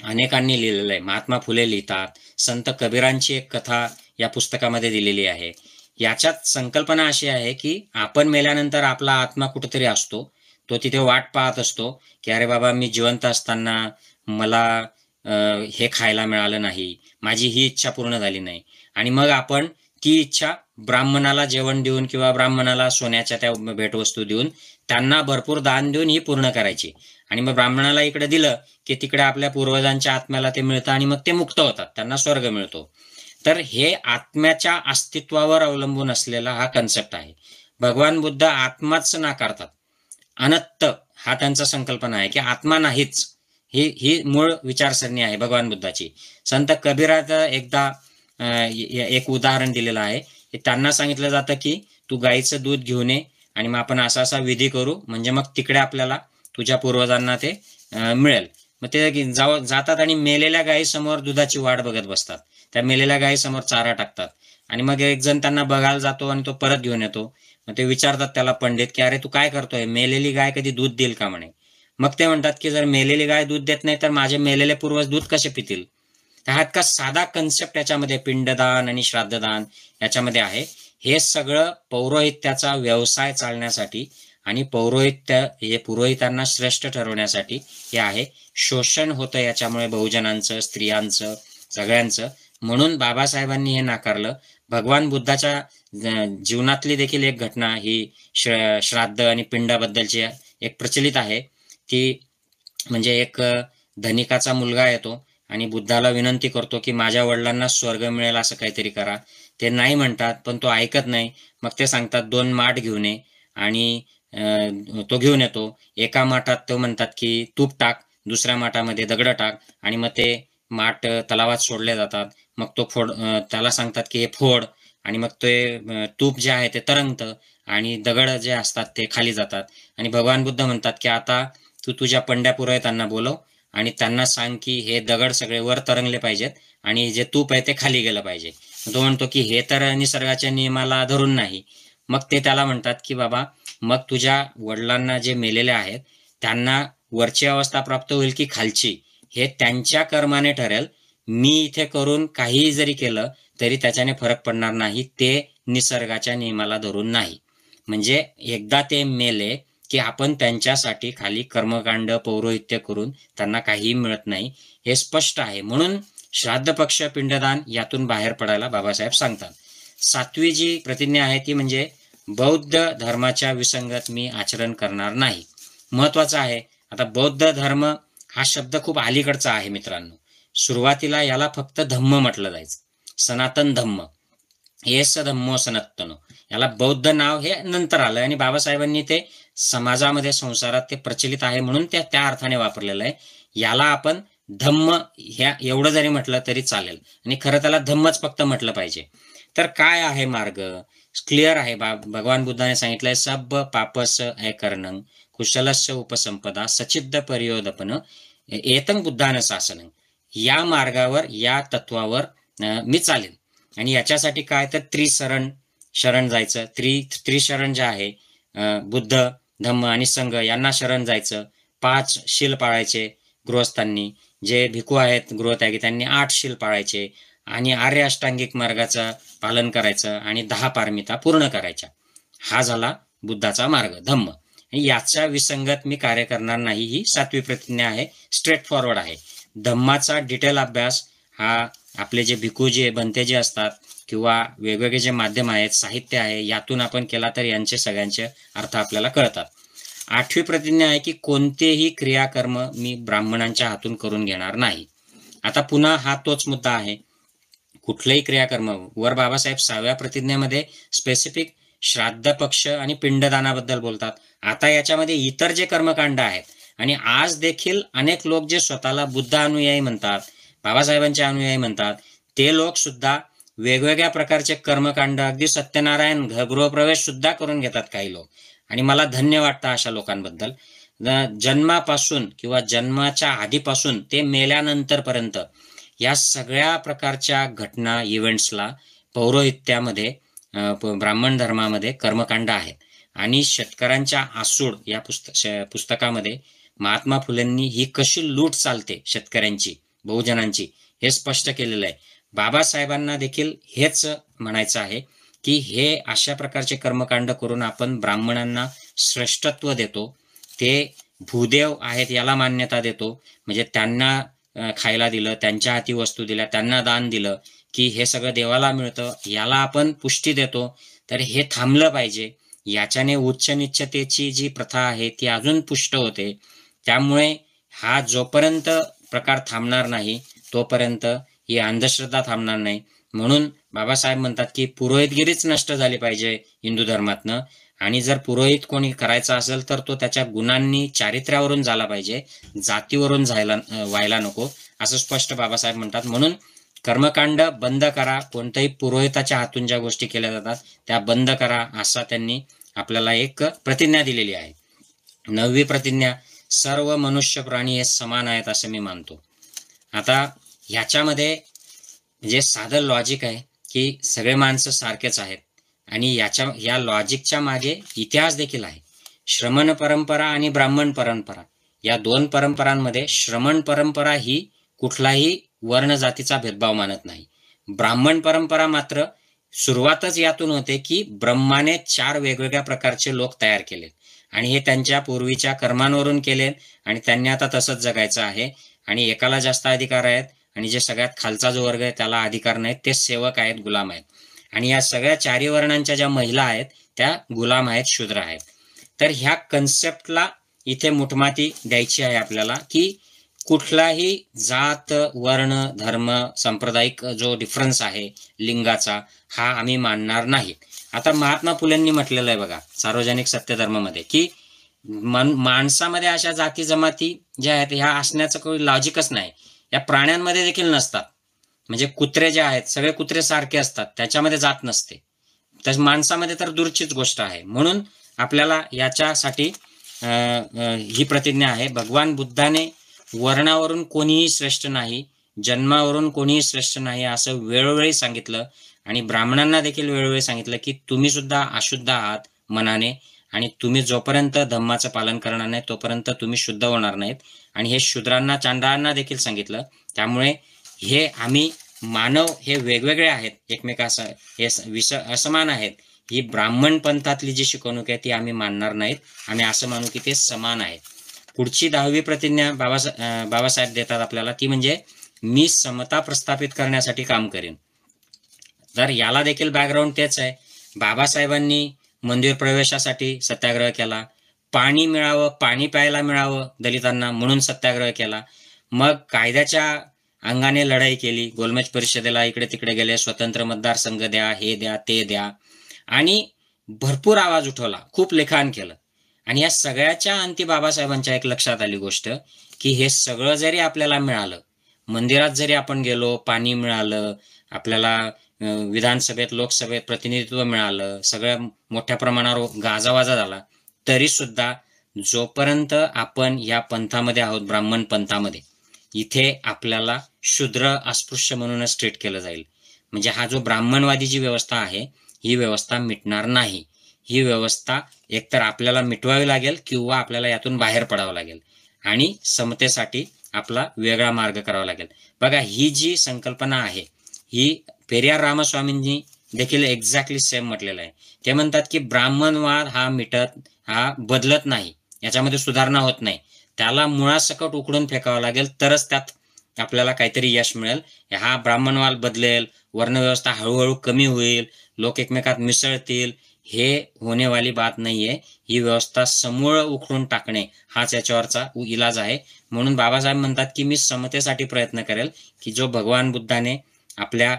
अनेकांनी लिहिलेलं आहे. महात्मा फुले लिहितात, संत कबीरांची एक कथा या पुस्तकामध्ये दिलेली आहे. याच्यात संकल्पना अशी आहे की आपण मेल्यानंतर आपला आत्मा कुठेतरी असतो, तो तिथे वाट पाहत असतो की अरे बाबा, मी जिवंत असताना मला हे खायला मिळालं नाही, माझी ही इच्छा पूर्ण झाली नाही, आणि मग आपण ती इच्छा ब्राह्मणाला जेवण देऊन किंवा ब्राह्मणाला सोन्याच्या त्या भेटवस्तू देऊन, त्यांना भरपूर दान देऊन ही पूर्ण करायची. आणि मग ब्राह्मणाला इकडे दिलं की तिकडे आपल्या पूर्वजांच्या आत्म्याला ते मिळतं आणि मग ते मुक्त होतात, त्यांना स्वर्ग मिळतो. तर हे आत्म्याच्या अस्तित्वावर अवलंबून असलेला हा कन्सेप्ट आहे. भगवान बुद्ध आत्माच नाकारतात. अनंत हा त्यांचा संकल्पना आहे की आत्मा नाहीच. ही मूळ विचारसरणी आहे भगवान बुद्धाची. संत कबीराचं एकदा एक उदाहरण दिलेलं आहे. त्यांना सांगितलं जातं की तू गाईचं दूध घेऊन ये आणि मग आपण असा असा विधी करू, म्हणजे मग तिकडे आपल्याला तुझ्या पूर्वजांना ते मिळेल. मग ते जातात आणि मेलेल्या गायीसमोर दुधाची वाट बघत बसतात. त्या मेलेल्या गायीसमोर चारा टाकतात आणि मग एक जण त्यांना बघायला जातो आणि तो परत घेऊन येतो. मग ते विचारतात त्याला पंडित की अरे तू काय करतोय, मेलेली गाय कधी दूध देईल का म्हणे. मग ते म्हणतात की जर मेलेली गाय दूध देत नाही तर माझे मेलेले पूर्वज दूध कसे पितील. तर हा इतका साधा कन्सेप्ट याच्यामध्ये पिंडदान आणि श्राद्धदान याच्यामध्ये आहे. हे सगळं पौरोहित्याचा व्यवसाय चालण्यासाठी आणि हे पुरोहितांना श्रेष्ठ ठरवण्यासाठी हे आहे. शोषण होतं याच्यामुळे बहुजनांचं, स्त्रियांचं, सगळ्यांचं. म्हणून बाबासाहेबांनी हे नाकारलं. भगवान बुद्धाच्या जीवनातली देखील एक घटना ही श्राद्ध आणि पिंडाबद्दलची एक प्रचलित आहे. ती म्हणजे एक धनिकाचा मुलगा येतो आणि बुद्धाला विनंती करतो की माझ्या वडिलांना स्वर्ग मिळेल असं काहीतरी करा. ते नाही म्हणतात, पण तो ऐकत नाही. मग ते सांगतात 2 माठ घेऊन ये, आणि तो घेऊन येतो. एका माठात तो म्हणतात की तूप टाक, दुसऱ्या माठामध्ये दगड टाक, आणि मग ते माठ तलावात सोडले जातात. मग तो त्याला सांगतात की हे फोड, आणि मग ते तूप जे आहे ते तरंगतं आणि दगड जे असतात ते खाली जातात. आणि भगवान बुद्ध म्हणतात की आता तू तुझ्या पंड्या पुरोहितांना बोलव आणि त्यांना सांग की हे दगड सगळे वर तरंगले पाहिजेत आणि जे तूप आहे ते खाली गेलं पाहिजे. तो म्हणतो की हे तर निसर्गाच्या नियमाला धरून नाही. मग ते त्याला म्हणतात की बाबा, मग तुझ्या वडिलांना जे मेलेले आहेत त्यांना वरची अवस्था प्राप्त होईल की खालची, हे त्यांच्या कर्माने ठरेल. मी इथे करून काहीही जरी केलं तरी त्याच्याने फरक पडणार नाही, ते निसर्गाच्या नियमाला धरून नाही. म्हणजे एकदा ते मेले की आपण त्यांच्यासाठी खाली कर्मकांड, पौरोहित्य करून त्यांना काहीही मिळत नाही, हे स्पष्ट आहे. म्हणून श्राद्ध, पक्ष, पिंडदान यातून बाहेर पडायला बाबासाहेब सांगतात. 7वी जी प्रतिज्ञा आहे ती म्हणजे बौद्ध धर्माच्या विसंगत मी आचरण करणार नाही. महत्वाचं आहे. आता बौद्ध धर्म हा शब्द खूप अलीकडचा आहे मित्रांनो. सुरुवातीला याला फक्त धम्म म्हटलं जायचं, सनातन धम्म, एस धम्मो सनातनो. याला बौद्ध नाव हे नंतर आलं आणि बाबासाहेबांनी ते समाजामध्ये, संसारात ते प्रचलित आहे म्हणून ते त्या अर्थाने वापरलेलं आहे. याला आपण धम्म ह्या एवढं जरी म्हटलं तरी चालेल, आणि खरं त्याला धम्मच फक्त म्हटलं पाहिजे. तर काय आहे मार्ग? क्लिअर आहे. भगवान बुद्धाने सांगितलंय सब पापस ऐकरणं कुशलस्य उपसंपदा सचिद्ध परियोदपन एतं बुद्धानं शासनं. या मार्गावर, या तत्वावर मी चालेन. आणि याच्यासाठी काय तर शरण जायचं. त्रिशरण जे आहे, बुद्ध, धम्म आणि संघ यांना शरण जायचं. 5 शील पाळायचे गृहस्थांनी. जे भिक्खू आहेत गृहत्यागी त्यांनी 8 शील पाळायचे आणि आर्य अष्टांगिक मार्गाचं पालन करायचं आणि 10 पारमिता पूर्ण करायच्या. हा झाला बुद्धाचा मार्ग, धम्म. याच्या विसंगत मी कार्य करणार नाही, ही 7वी प्रतिज्ञा आहे, स्ट्रेट फॉरवर्ड आहे. धम्माचा डिटेल अभ्यास हा आपले जे भिक्खू जे बनते जे असतात किंवा वेगवेगळे जे माध्यम आहेत, साहित्य आहे, यातून आपण केला तर यांचे सगळ्यांचे अर्थ आपल्याला कळतात. 8वी प्रतिज्ञा आहे की कोणतेही क्रियाकर्म मी ब्राह्मणांच्या हातून करून घेणार नाही. आता पुन्हा हा तोच मुद्दा आहे. कुठलेही क्रियाकर्म, वर बाबासाहेब 6व्या प्रतिज्ञेमध्ये स्पेसिफिक श्राद्ध पक्ष आणि पिंडदानाबद्दल बोलतात. आता याच्यामध्ये इतर जे कर्मकांड आहेत, आणि आज देखील अनेक लोक जे स्वतःला बुद्ध अनुयायी म्हणतात, बाबासाहेबांचे अनुयायी म्हणतात, ते लोक सुद्धा वेगवेगळ्या प्रकारचे कर्मकांड, अगदी सत्यनारायण गृहप्रवेश सुद्धा करून घेतात काही लोक. आणि मला धन्य वाटतं अशा लोकांबद्दल. जन्मापासून किंवा जन्माच्या आधीपासून ते मेल्यानंतरपर्यंत या सगळ्या प्रकारच्या घटना, इव्हेंट्सला पौरोहित्यामध्ये, ब्राह्मण धर्मामध्ये कर्मकांड आहेत. आणि शेतकऱ्यांच्या आसूड या पुस्तकामध्ये महात्मा फुलेंनी ही कशी लूट चालते शेतकऱ्यांची, बहुजनांची, हे स्पष्ट केलेलं आहे. बाबासाहेबांना देखील हेच म्हणायचं आहे की हे अशा प्रकारचे कर्मकांड करून आपण ब्राह्मणांना श्रेष्ठत्व देतो, ते भूदेव आहेत याला मान्यता देतो. म्हणजे त्यांना खायला दिलं, त्यांच्या हाती वस्तू दिल्या, त्यांना दान दिलं की हे सगळं देवाला मिळतं, याला आपण पुष्टी देतो. तर हे थांबलं पाहिजे. याच्याने उच्च नीचतेची जी प्रथा आहे ती अजून पुष्ट होते. त्यामुळे हा जोपर्यंत प्रकार थांबणार नाही तोपर्यंत ही अंधश्रद्धा थांबणार नाही. म्हणून बाबासाहेब म्हणतात की पुरोहितगिरीच नष्ट झाली पाहिजे हिंदू धर्मातनं. आणि जर पुरोहित कोणी करायचा असेल तर तो त्याच्या गुणांनी, चारित्र्यावरून झाला पाहिजे, जातीवरून व्हायला नको, असं स्पष्ट बाबासाहेब म्हणतात. म्हणून कर्मकांड बंद करा, कोणत्याही पुरोहिताच्या हातून ज्या गोष्टी केल्या जातात त्या बंद करा, असा त्यांनी आपल्याला एक प्रतिज्ञा दिलेली आहे. 9वी प्रतिज्ञा, सर्व मनुष्य प्राणी हे समान आहेत असं मी मानतो. आता ह्याच्यामध्ये जे साधं लॉजिक आहे की सगळे माणसं सारखेच आहेत, आणि या लॉजिकच्या मागे इतिहास देखील आहे. श्रमण परंपरा आणि ब्राह्मण परंपरा या 2 परंपरांमध्ये श्रमण परंपरा ही कुठलाही वर्ण जातीचा भेदभाव मानत नाही. ब्राह्मण परंपरा मात्र सुरुवातच यातून होते की ब्रह्माने 4 वेगवेगळ्या प्रकारचे लोक तयार केले आणि हे त्यांच्या पूर्वीच्या कर्मांवरून केले आणि त्यांनी आता तसंच जगायचं आहे. आणि एकाला जास्त अधिकार आहेत आणि जे सगळ्यात खालचा जो वर्ग आहे त्याला अधिकार नाहीत, ते सेवक आहेत, गुलाम आहेत. आणि या सगळ्या 4 वर्णांच्या ज्या महिला आहेत त्या गुलाम आहेत, शूद्र आहेत. तर ह्या कन्सेप्टला इथे मुठमाती द्यायची आहे आपल्याला की कुठलाही जात, वर्ण, धर्म, सांप्रदायिक जो डिफरन्स आहे लिंगाचा, हा आम्ही मानणार नाही. आता महात्मा फुलेंनी म्हटलेलं आहे बघा सार्वजनिक सत्यधर्मामध्ये की माणसामध्ये अशा जाती जमाती ज्या आहेत ह्या असण्याचं काही लॉजिकच नाही. या प्राण्यांमध्ये देखील नसतात. म्हणजे कुत्रे जे आहेत सगळे कुत्रे सारखे असतात, त्याच्यामध्ये जात नसते. तर माणसामध्ये तर दूरचीच गोष्ट आहे. म्हणून आपल्याला याच्यासाठी ही प्रतिज्ञा आहे. भगवान बुद्धाने वर्णावरून कोणीही श्रेष्ठ नाही, जन्मावरून कोणीही श्रेष्ठ नाही असं वेळोवेळी सांगितलं. आणि ब्राह्मणांना देखील वेळोवेळी सांगितलं की तुम्ही सुद्धा अशुद्ध आहात मनाने, आणि तुम्ही जोपर्यंत धम्माचं पालन करणार नाही तोपर्यंत तुम्ही शुद्ध होणार नाहीत. आणि हे शूद्रांना, चांडाळांना देखील सांगितलं. त्यामुळे हे आम्ही मानव हे वेगवेगळे आहेत, एकमेकांसह हे असमान आहेत. ही ब्राह्मण पंथातली जी शिकवणूक आहे ती आम्ही मानणार नाहीत. आम्ही असं मानू की ते समान आहेत. पुढची 10वी प्रतिज्ञा बाबासाहेब देतात आपल्याला, ती म्हणजे मी समता प्रस्थापित करण्यासाठी काम करेन. तर याला देखील बॅकग्राऊंड तेच आहे. बाबासाहेबांनी मंदिर प्रवेशासाठी सत्याग्रह केला, पाणी मिळावं, पाणी प्यायला मिळावं दलितांना म्हणून सत्याग्रह केला. मग कायद्याच्या अंगाने लढाई केली, गोलमेज परिषदेला इकडे तिकडे गेले, स्वतंत्र मतदारसंघ द्या, हे द्या, ते द्या, आणि भरपूर आवाज उठवला, खूप लिखाण केलं. आणि या सगळ्याच्या अंती बाबासाहेबांच्या एक लक्षात आली गोष्ट की हे सगळं जरी आपल्याला मिळालं, मंदिरात जरी आपण गेलो, पाणी मिळालं, आपल्याला विधानसभेत, लोकसभेत प्रतिनिधित्व मिळालं, सगळं मोठ्या प्रमाणावर गाजावाजा झाला, तरी सुद्धा जोपर्यंत आपण या पंथामध्ये आहोत, ब्राह्मण पंथामध्ये, इथे आपल्याला शूद्र अस्पृश्य म्हणूनच ट्रीट केलं जाईल. म्हणजे हा जो ब्राह्मणवादी जी व्यवस्था आहे ही व्यवस्था मिटणार नाही. ही व्यवस्था एकतर आपल्याला मिटवावी लागेल किंवा आपल्याला यातून बाहेर पडावं लागेल आणि समतेसाठी आपला वेगळा मार्ग करावा लागेल. बघा, ही जी संकल्पना आहे ही पेरियार रामस्वामींनी देखील एक्झॅक्टली सेम म्हटलेलं आहे. ते म्हणतात की ब्राह्मणवाद हा बदलत नाही, याच्यामध्ये सुधारणा होत नाही, त्याला मुळासकट उकडून फेकावं लागेल, तरच त्यात आपल्याला काहीतरी यश मिळेल. हा ब्राह्मणवाद बदलेल, वर्णव्यवस्था हळूहळू कमी होईल, लोक एकमेकात मिसळतील, हे होणेवाली बात नाहीये. ही व्यवस्था समूळ उखडून टाकणे हाच याच्यावरचा इलाज आहे. म्हणून बाबासाहेब म्हणतात की मी समतेसाठी प्रयत्न करेल, की जो भगवान बुद्धाने आपल्या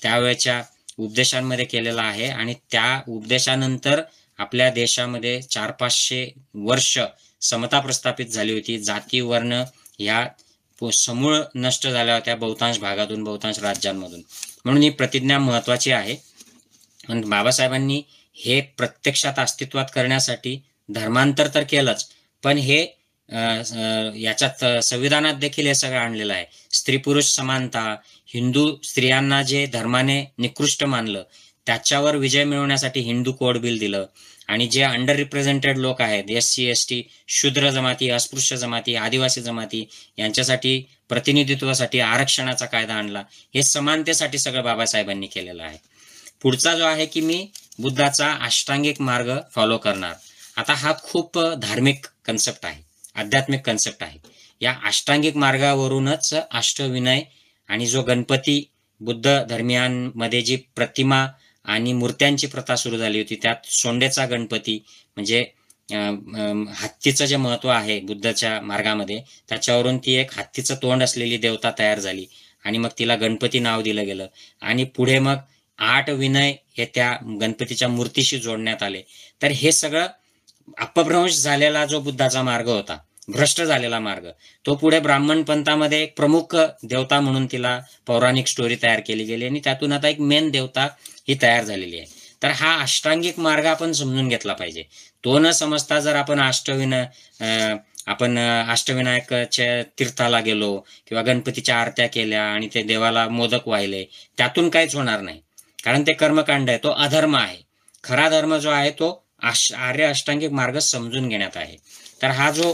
त्यावेळेच्या उपदेशांमध्ये केलेला आहे आणि त्या उपदेशानंतर आपल्या देशामध्ये 400-500 वर्ष समता प्रस्थापित झाली होती. जाती वर्ण ह्या समूळ नष्ट झाल्या होत्या बहुतांश भागातून, बहुतांश राज्यांमधून. म्हणून ही प्रतिज्ञा महत्वाची आहे. आणि बाबासाहेबांनी हे प्रत्यक्षात अस्तित्वात करण्यासाठी धर्मांतर तर केलंच, पण हे याच्यात संविधानात देखील हे सगळं आणलेलं आहे. स्त्री पुरुष समानता, हिंदू स्त्रियांना जे धर्माने निकृष्ट मानलं त्याच्यावर विजय मिळवण्यासाठी हिंदू कोड बिल दिलं आणि जे अंडर रिप्रेझेंटेड लोक आहेत, SC ST, शूद्र जमाती, अस्पृश्य जमाती, आदिवासी जमाती, यांच्यासाठी प्रतिनिधित्वासाठी आरक्षणाचा कायदा आणला. हे समानतेसाठी सगळं बाबासाहेबांनी केलेलं आहे. पुढचा जो आहे की मी बुद्धाचा अष्टांगिक मार्ग फॉलो करणार. आता हा खूप धार्मिक कन्सेप्ट आहे, आध्यात्मिक कन्सेप्ट आहे. या अष्टांगिक मार्गावरूनच अष्टविनय आणि जो गणपती बुद्ध धर्मियांमध्ये जी प्रतिमा आणि मूर्त्यांची प्रथा सुरू झाली होती, त्यात सोंडेचा गणपती म्हणजे हत्तीचं जे महत्व आहे बुद्धाच्या मार्गामध्ये, त्याच्यावरून ती एक हत्तीचं तोंड असलेली देवता तयार झाली आणि मग तिला गणपती नाव दिलं गेलं आणि पुढे मग 8 विनय हे त्या गणपतीच्या मूर्तीशी जोडण्यात आले. तर हे सगळं अपभ्रंश झालेला जो बुद्धाचा मार्ग होता, भ्रष्ट झालेला मार्ग, तो पुढे ब्राह्मण पंथामध्ये एक प्रमुख देवता म्हणून तिला पौराणिक स्टोरी तयार केली गेली आणि त्यातून आता एक मेन देवता ही तयार झालेली आहे. तर हा अष्टांगिक मार्ग आपण समजून घेतला पाहिजे. तो न समजता जर आपण अष्टविनायकाच्या तीर्थाला गेलो किंवा गणपतीच्या आरत्या केल्या आणि ते देवाला मोदक वाहिले, त्यातून काहीच होणार नाही. कारण ते कर्मकांड आहे, तो अधर्म आहे. खरा धर्म जो आहे तो आर्य अष्टांगिक मार्ग समजून घेण्यात आहे. तर हा जो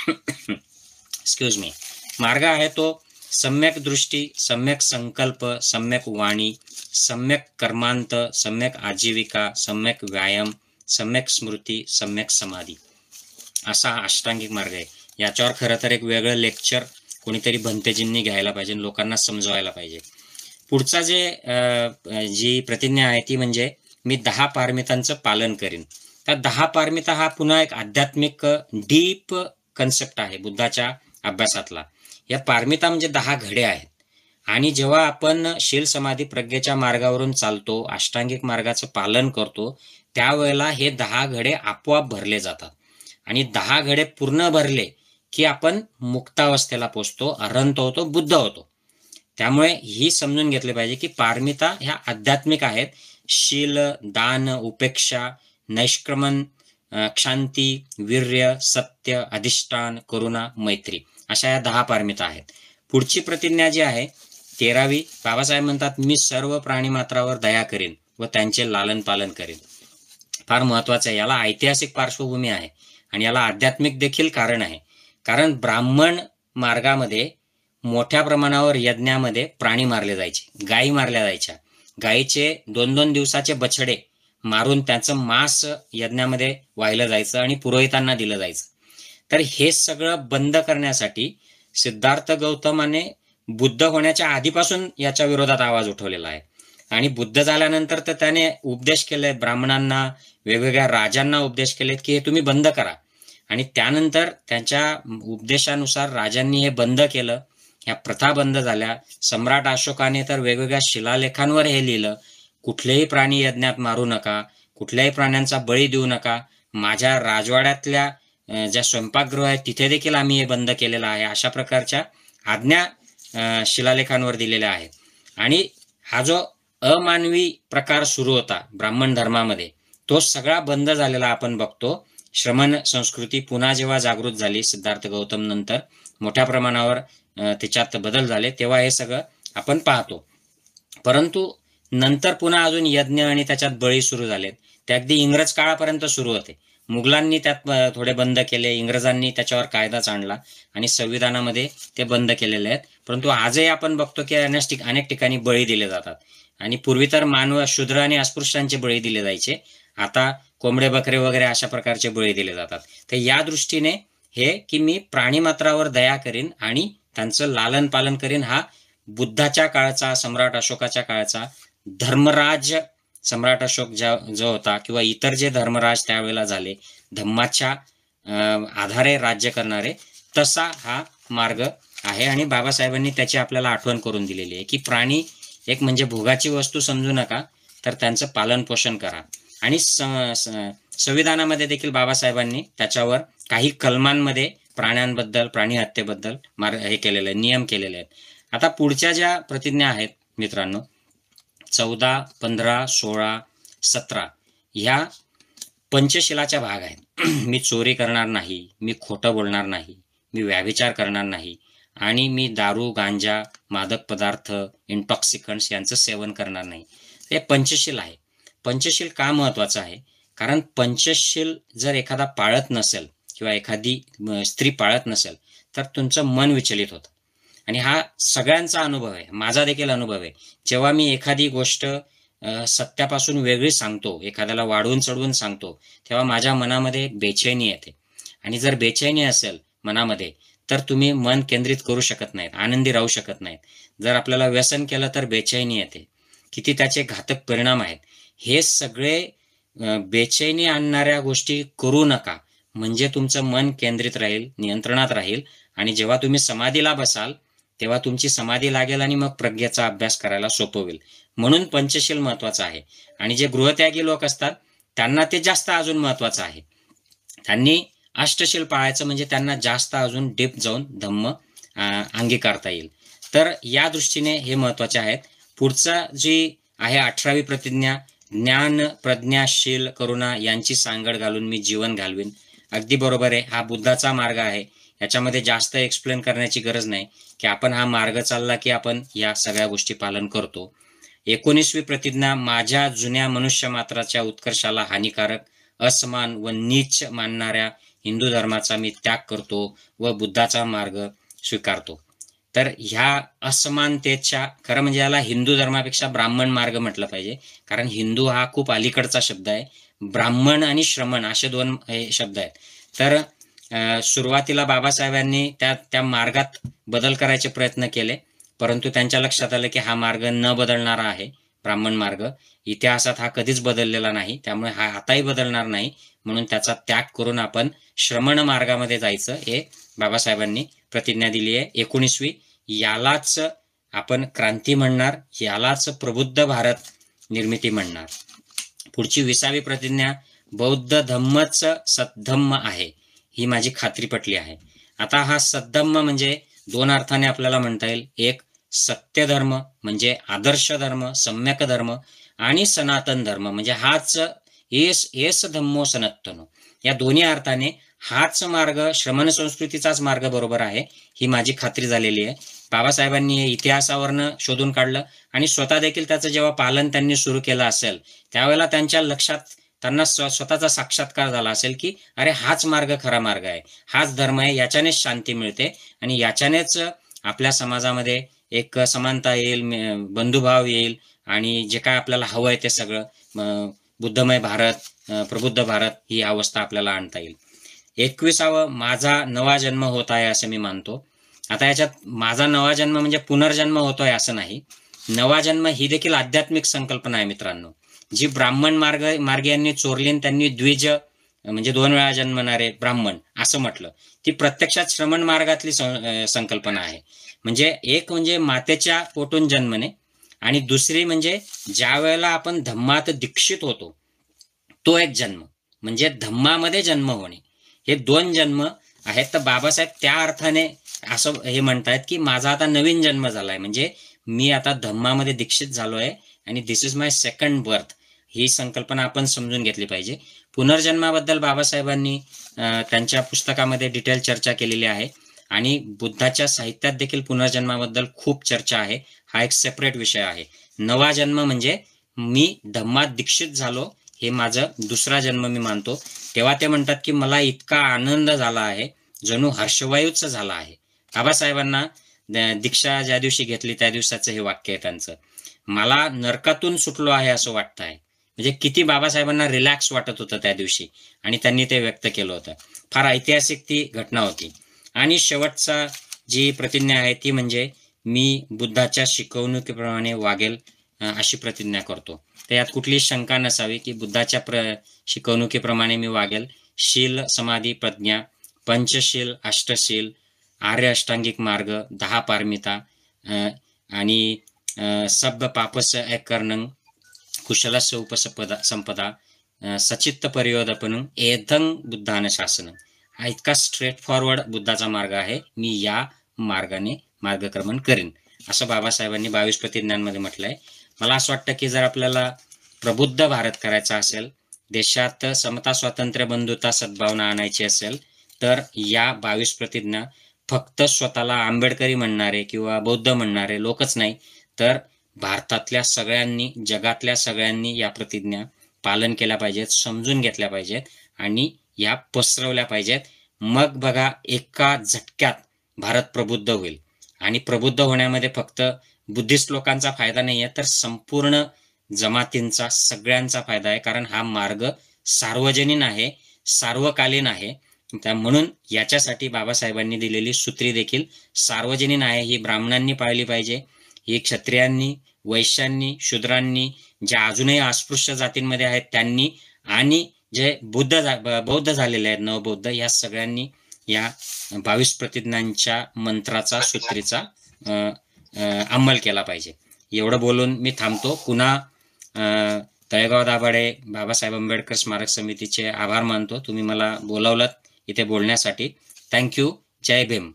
एक्सक्यूज मी मार्ग आहे तो सम्यक दृष्टी, सम्यक संकल्प, सम्यक वाणी, सम्यक कर्मांत, सम्यक आजीविका, सम्यक व्यायाम, सम्यक स्मृती, सम्यक समाधी, असा अष्टांगिक मार्ग आहे. याच्यावर खरं तर एक वेगळं लेक्चर कोणीतरी भंतेजींनी घ्यायला पाहिजे, लोकांना समजवायला पाहिजे. पुढचा जी प्रतिज्ञा आहे ती म्हणजे मी 10 पारमितांचं पालन करीन. तर 10 पारमिता हा पुन्हा एक आध्यात्मिक डीप कन्सेप्ट आहे बुद्धाच्या अभ्यासातला. या पारमिता म्हणजे 10 घडे आहेत आणि जेव्हा आपण शील समाधी प्रज्ञेच्या मार्गावरून चालतो, अष्टांगिक मार्गाचं पालन करतो, त्यावेळेला हे 10 घडे आपोआप भरले जातात आणि 10 घडे पूर्ण भरले की आपण मुक्तावस्थेला पोचतो, अरहंत होतो, बुद्ध होतो. त्यामुळे ही समजून घेतले पाहिजे की पारमिता ह्या आध्यात्मिक आहेत. शील, दान, उपेक्षा, नैष्क्रमण, क्षांती, वीर्य, सत्य, अधिष्ठान, करुणा, मैत्री, अशा या 10 पारमिता आहेत. पुढची प्रतिज्ञा जी आहे 13वी, बाबासाहेब म्हणतात मी सर्व प्राणीमात्रावर दया करीन व त्यांचे लालन पालन करेन. फार महत्वाचं आहे. याला ऐतिहासिक पार्श्वभूमी आहे आणि याला आध्यात्मिक देखील कारण आहे. कारण ब्राह्मण मार्गामध्ये मोठ्या प्रमाणावर यज्ञामध्ये प्राणी मारले जायचे, गायी मारल्या जायच्या. गायीचे 2-2 दिवसाचे बछडे मारून त्याचं मांस यज्ञामध्ये वाहिलं जायचं आणि पुरोहितांना दिलं जायचं. तर हे सगळं बंद करण्यासाठी सिद्धार्थ गौतमाने बुद्ध होण्याच्या आधीपासून याच्या विरोधात आवाज उठवलेला आहे आणि बुद्ध झाल्यानंतर तर त्याने उपदेश केले ब्राह्मणांना, वेगवेगळ्या राजांना उपदेश केलेत की हे तुम्ही बंद करा. आणि त्यानंतर त्यांच्या उपदेशानुसार राजांनी हे बंद केलं, ह्या प्रथा बंद झाल्या. सम्राट अशोकाने तर वेगवेगळ्या शिलालेखांवर हे लिहिलं, कुठलेही प्राणी यज्ञात मारू नका, कुठल्याही प्राण्यांचा बळी देऊ नका. माझ्या राजवाड्यातल्या ज्या स्वयंपाकगृह आहेत तिथे देखील आम्ही हे बंद केलेलं आहे. अशा प्रकारच्या आज्ञा शिलालेखांवर दिलेल्या आहेत. आणि हा जो अमानवी प्रकार सुरू होता ब्राह्मण धर्मामध्ये, तो सगळा बंद झालेला आपण बघतो. श्रमण संस्कृती पुन्हा जेव्हा जागृत झाली सिद्धार्थ गौतम नंतर, मोठ्या प्रमाणावर त्याच्यात बदल झाले, तेव्हा हे सगळं आपण पाहतो. परंतु नंतर पुन्हा अजून यज्ञ आणि त्याच्यात बळी सुरू झालेत. ते अगदी इंग्रज काळापर्यंत सुरू होते. मुघलांनी त्यात थोडे बंद केले, इंग्रजांनी त्याच्यावर कायदाच आणला आणि संविधानामध्ये ते बंद केलेले आहेत. परंतु आजही आपण बघतो की अनेक ठिकाणी बळी दिले जातात. आणि पूर्वी तर शूद्र आणि अस्पृश्यांचे बळी दिले जायचे, आता कोंबडे बकरे वगैरे अशा प्रकारचे बळी दिले जातात. तर या दृष्टीने हे की मी प्राणीमात्रावर दया करीन आणि त्यांचं लालन पालन करीन, हा बुद्धाच्या काळचा, सम्राट अशोकाच्या काळचा धर्मराज सम्राट अशोक जो होता, किंवा इतर जे धर्मराज त्यावेळेला झाले धम्माच्या आधारे राज्य करणारे, तसा हा मार्ग आहे. आणि बाबासाहेबांनी त्याची आपल्याला आठवण करून दिलेली आहे की प्राणी एक म्हणजे भोगाची वस्तू समजू नका, तर त्यांचं पालन पोषण करा. आणि संविधानामध्ये देखील बाबासाहेबांनी त्याच्यावर काही कलमांमध्ये प्राण्यांबद्दल, प्राणी हत्येबद्दल हे केलेलं आहे, नियम केलेले आहेत. आता पुढच्या ज्या प्रतिज्ञा आहेत मित्रांनो, 14, 15, 16, 17 ह्या पंचशिलाच्या भाग आहेत. मी चोरी करणार नाही, मी खोटं बोलणार नाही, मी व्यभिचार करणार नाही, आणि मी दारू, गांजा, मादक पदार्थ, इंटॉक्सिकंट्स यांचं सेवन करणार नाही. हे पंचशील आहे. पंचशील का महत्वाचं आहे? कारण पंचशील जर एखादा पाळत नसेल किंवा एखादी स्त्री पाळत नसेल तर तुमचं मन विचलित होतं. आणि हा सगळ्यांचा अनुभव आहे, माझा देखील अनुभव आहे. जेव्हा मी एखादी गोष्ट सत्यापासून वेगळी सांगतो, एखाद्याला वाढवून चढवून सांगतो, तेव्हा माझ्या मनामध्ये बेचैनी येते. आणि जर बेचैनी असेल मनामध्ये तर तुम्ही मन केंद्रित करू शकत नाहीत, आनंदी राहू शकत नाहीत. जर आपल्याला व्यसन केलं तर बेचैनी येते. किती त्याचे घातक परिणाम आहेत. हे सगळे बेचैनी आणणाऱ्या गोष्टी करू नका, म्हणजे तुमचं मन केंद्रित राहील, नियंत्रणात राहील. आणि जेव्हा तुम्ही समाधीला बसाल तेव्हा तुमची समाधी लागेल आणि मग प्रज्ञेचा अभ्यास करायला सोपं होईल. म्हणून पंचशील महत्वाचं आहे. आणि जे गृहत्यागी लोक असतात त्यांना ते जास्त अजून महत्वाचं आहे. त्यांनी अष्टशील पाळायचं, म्हणजे त्यांना जास्त अजून डीप जाऊन धम्म अंगीकारता येईल. तर या दृष्टीने हे महत्वाचे आहेत. पुढचा जी आहे 18वी प्रतिज्ञा, ज्ञान, प्रज्ञा, शील, करुणा यांची सांगड घालून मी जीवन घालवीन. अगदी बरोबर आहे, हा बुद्धाचा मार्ग आहे. याच्यामध्ये जास्त एक्सप्लेन करण्याची गरज नाही की आपण हा मार्ग चालला की आपण या सगळ्या गोष्टी पालन करतो. 19वी प्रतिज्ञा, माझ्या जुन्या मनुष्य मात्राच्या उत्कर्षाला हानिकारक, असमान व नीच मानणाऱ्या हिंदू धर्माचा मी त्याग करतो व बुद्धाचा मार्ग स्वीकारतो. तर ह्या असमानतेच्या, खरं म्हणजे याला हिंदू धर्मापेक्षा ब्राह्मण मार्ग म्हटलं पाहिजे, कारण हिंदू हा खूप अलीकडचा शब्द आहे. ब्राह्मण आणि श्रमण असे दोन शब्द आहेत. तर सुरुवातीला बाबासाहेबांनी त्या मार्गात बदल करायचे प्रयत्न केले, परंतु त्यांच्या लक्षात आलं की हा मार्ग न बदलणारा आहे, ब्राह्मण मार्ग. इतिहासात हा कधीच बदललेला नाही, त्यामुळे हा आताही बदलणार नाही. म्हणून त्याचा त्याग करून आपण श्रमण मार्गामध्ये जायचं, हे बाबासाहेबांनी प्रतिज्ञा दिली आहे 19वी. यालाच आपण क्रांती म्हणणार, यालाच प्रबुद्ध भारत निर्मिती म्हणणार. पुढची 20वी प्रतिज्ञा, बौद्ध धम्मच सद्धम्म आहे, ही माझी खात्री पटली आहे. आता हा सद्धम्म म्हणजे दोन अर्थाने आपल्याला म्हणता येईल. एक सत्य धर्म म्हणजे आदर्श धर्म, सम्यक धर्म, आणि सनातन धर्म म्हणजे हाच एस धम्मो सनातनो. या दोन्ही अर्थाने हाच मार्ग, श्रमण संस्कृतीचाच मार्ग बरोबर आहे, ही माझी खात्री झालेली आहे. बाबासाहेबांनी हे इतिहासावरनं शोधून काढलं आणि स्वतः देखील त्याचं जेव्हा पालन त्यांनी सुरू केलं असेल त्यावेळेला त्यांच्या लक्षात, त्यांना स्वतःचा साक्षात्कार झाला असेल की अरे हाच मार्ग खरा मार्ग आहे, हाच धर्म आहे, याच्यानेच शांती मिळते आणि याच्यानेच आपल्या समाजामध्ये एक समानता येईल, बंधुभाव येईल आणि जे काय आपल्याला हवं आहे ते सगळं बुद्धमय भारत, प्रबुद्ध भारत ही अवस्था आपल्याला आणता येईल. 21वा, माझा नवा जन्म होत आहे असं मी मानतो. आता याच्यात माझा नवा जन्म म्हणजे पुनर्जन्म होतोय असं नाही. नवा जन्म ही देखील आध्यात्मिक संकल्पना आहे मित्रांनो. जी ब्राह्मण मार्गीयांनी चोरली, त्यांनी द्विज म्हणजे 2 वेळा जन्मणारे ब्राह्मण असं म्हटलं, ती प्रत्यक्षात श्रमण मार्गातली संकल्पना आहे. म्हणजे एक म्हणजे मातेच्या पोटून जन्मणे, आणि दुसरी म्हणजे ज्या वेळेला आपण धम्मात दीक्षित होतो तो एक जन्म, म्हणजे धम्मामध्ये जन्म होणे. हे 2 जन्म आहेत. तर बाबासाहेब त्या अर्थाने असं हे म्हणतायत की माझा आता नवीन जन्म झालाय, म्हणजे मी आता धम्मामध्ये दीक्षित झालोय आणि दिस इज माय सेकंड बर्थ. ही संकल्पना आपण समजून घेतली पाहिजे. पुनर्जन्माबद्दल बाबासाहेबांनी त्यांच्या पुस्तकामध्ये डिटेल चर्चा केलेली आहे. आणि बुद्धाच्या साहित्यात देखील पुनर्जन्माबद्दल खूप चर्चा आहे. हा एक सेपरेट विषय आहे. नवा जन्म म्हणजे मी धम्मात दीक्षित झालो, हे माझं दुसरा जन्म मी मानतो. तेव्हा ते म्हणतात की मला इतका आनंद झाला आहे, जणू हर्षवायूच झाला आहे. बाबासाहेबांना दीक्षा ज्या दिवशी घेतली त्या दिवसाचं हे वाक्य आहे त्यांचं. मला नरकातून सुटलो आहे असं वाटत आहे. म्हणजे किती बाबासाहेबांना रिलॅक्स वाटत होतं त्या दिवशी आणि त्यांनी ते व्यक्त केलं होतं. फार ऐतिहासिक ती घटना होती. आणि शेवटचा जी प्रतिज्ञा आहे ती म्हणजे मी बुद्धाच्या शिकवणुकीप्रमाणे वागेल अशी प्रतिज्ञा करतो. तर यात कुठलीच शंका नसावी की बुद्धाच्या शिकवणुकीप्रमाणे मी वागेल. शील, समाधी, प्रज्ञा, पंचशील, अष्टशील, आर्य अष्टांगिक मार्ग, 10 पारमिता आणि सब्ब पापस करणं, कुशलस्य उपसंपदा, सचित्त परियोदपनं, एधं बुद्धान शासनं. हा इतका स्ट्रेट फॉरवर्ड बुद्धाचा मार्ग आहे. मी या मार्गाने मार्गक्रमण करीन असं बाबासाहेबांनी 22 प्रतिज्ञांमध्ये म्हटलंय. मला असं वाटतं की जर आपल्याला प्रबुद्ध भारत करायचा असेल, देशात समता, स्वातंत्र्य, बंधुता, सद्भावना आणायची असेल, तर या 22 प्रतिज्ञा फक्त स्वतःला आंबेडकरी म्हणणारे किंवा बौद्ध म्हणणारे लोकच नाही, तर भारतातल्या सगळ्यांनी, जगातल्या सगळ्यांनी या प्रतिज्ञा पालन केल्या पाहिजेत, समजून घेतल्या पाहिजेत आणि या पसरवल्या पाहिजेत. मग बघा एका झटक्यात भारत प्रबुद्ध होईल. आणि प्रबुद्ध होण्यामध्ये फक्त बुद्धिस्ट लोकांचा फायदा नाही आहे, तर संपूर्ण जमातींचा, सगळ्यांचा फायदा आहे. कारण हा मार्ग सार्वजनीन आहे, सार्वकालीन आहे. म्हणून याच्यासाठी बाबासाहेबांनी दिलेली सूत्री देखील सार्वजनीन आहे. ही ब्राह्मणांनी पाळली पाहिजे, ही क्षत्रियांनी, वैश्यांनी, शूद्रांनी, ज्या अजूनही अस्पृश्य जातींमध्ये आहेत त्यांनी, आणि जे बौद्ध झालेले आहेत, नवबौद्ध, या सगळ्यांनी या 22 प्रतिज्ञांच्या मंत्राचा, सूत्रीचा अंमल केला पाहिजे. एवढं बोलून मी थांबतो. पुन्हा तळेगाव दाभाडे बाबासाहेब आंबेडकर स्मारक समितीचे आभार मानतो. तुम्ही मला बोलावलंत इथे बोलण्यासाठी. थँक्यू. जय भीम.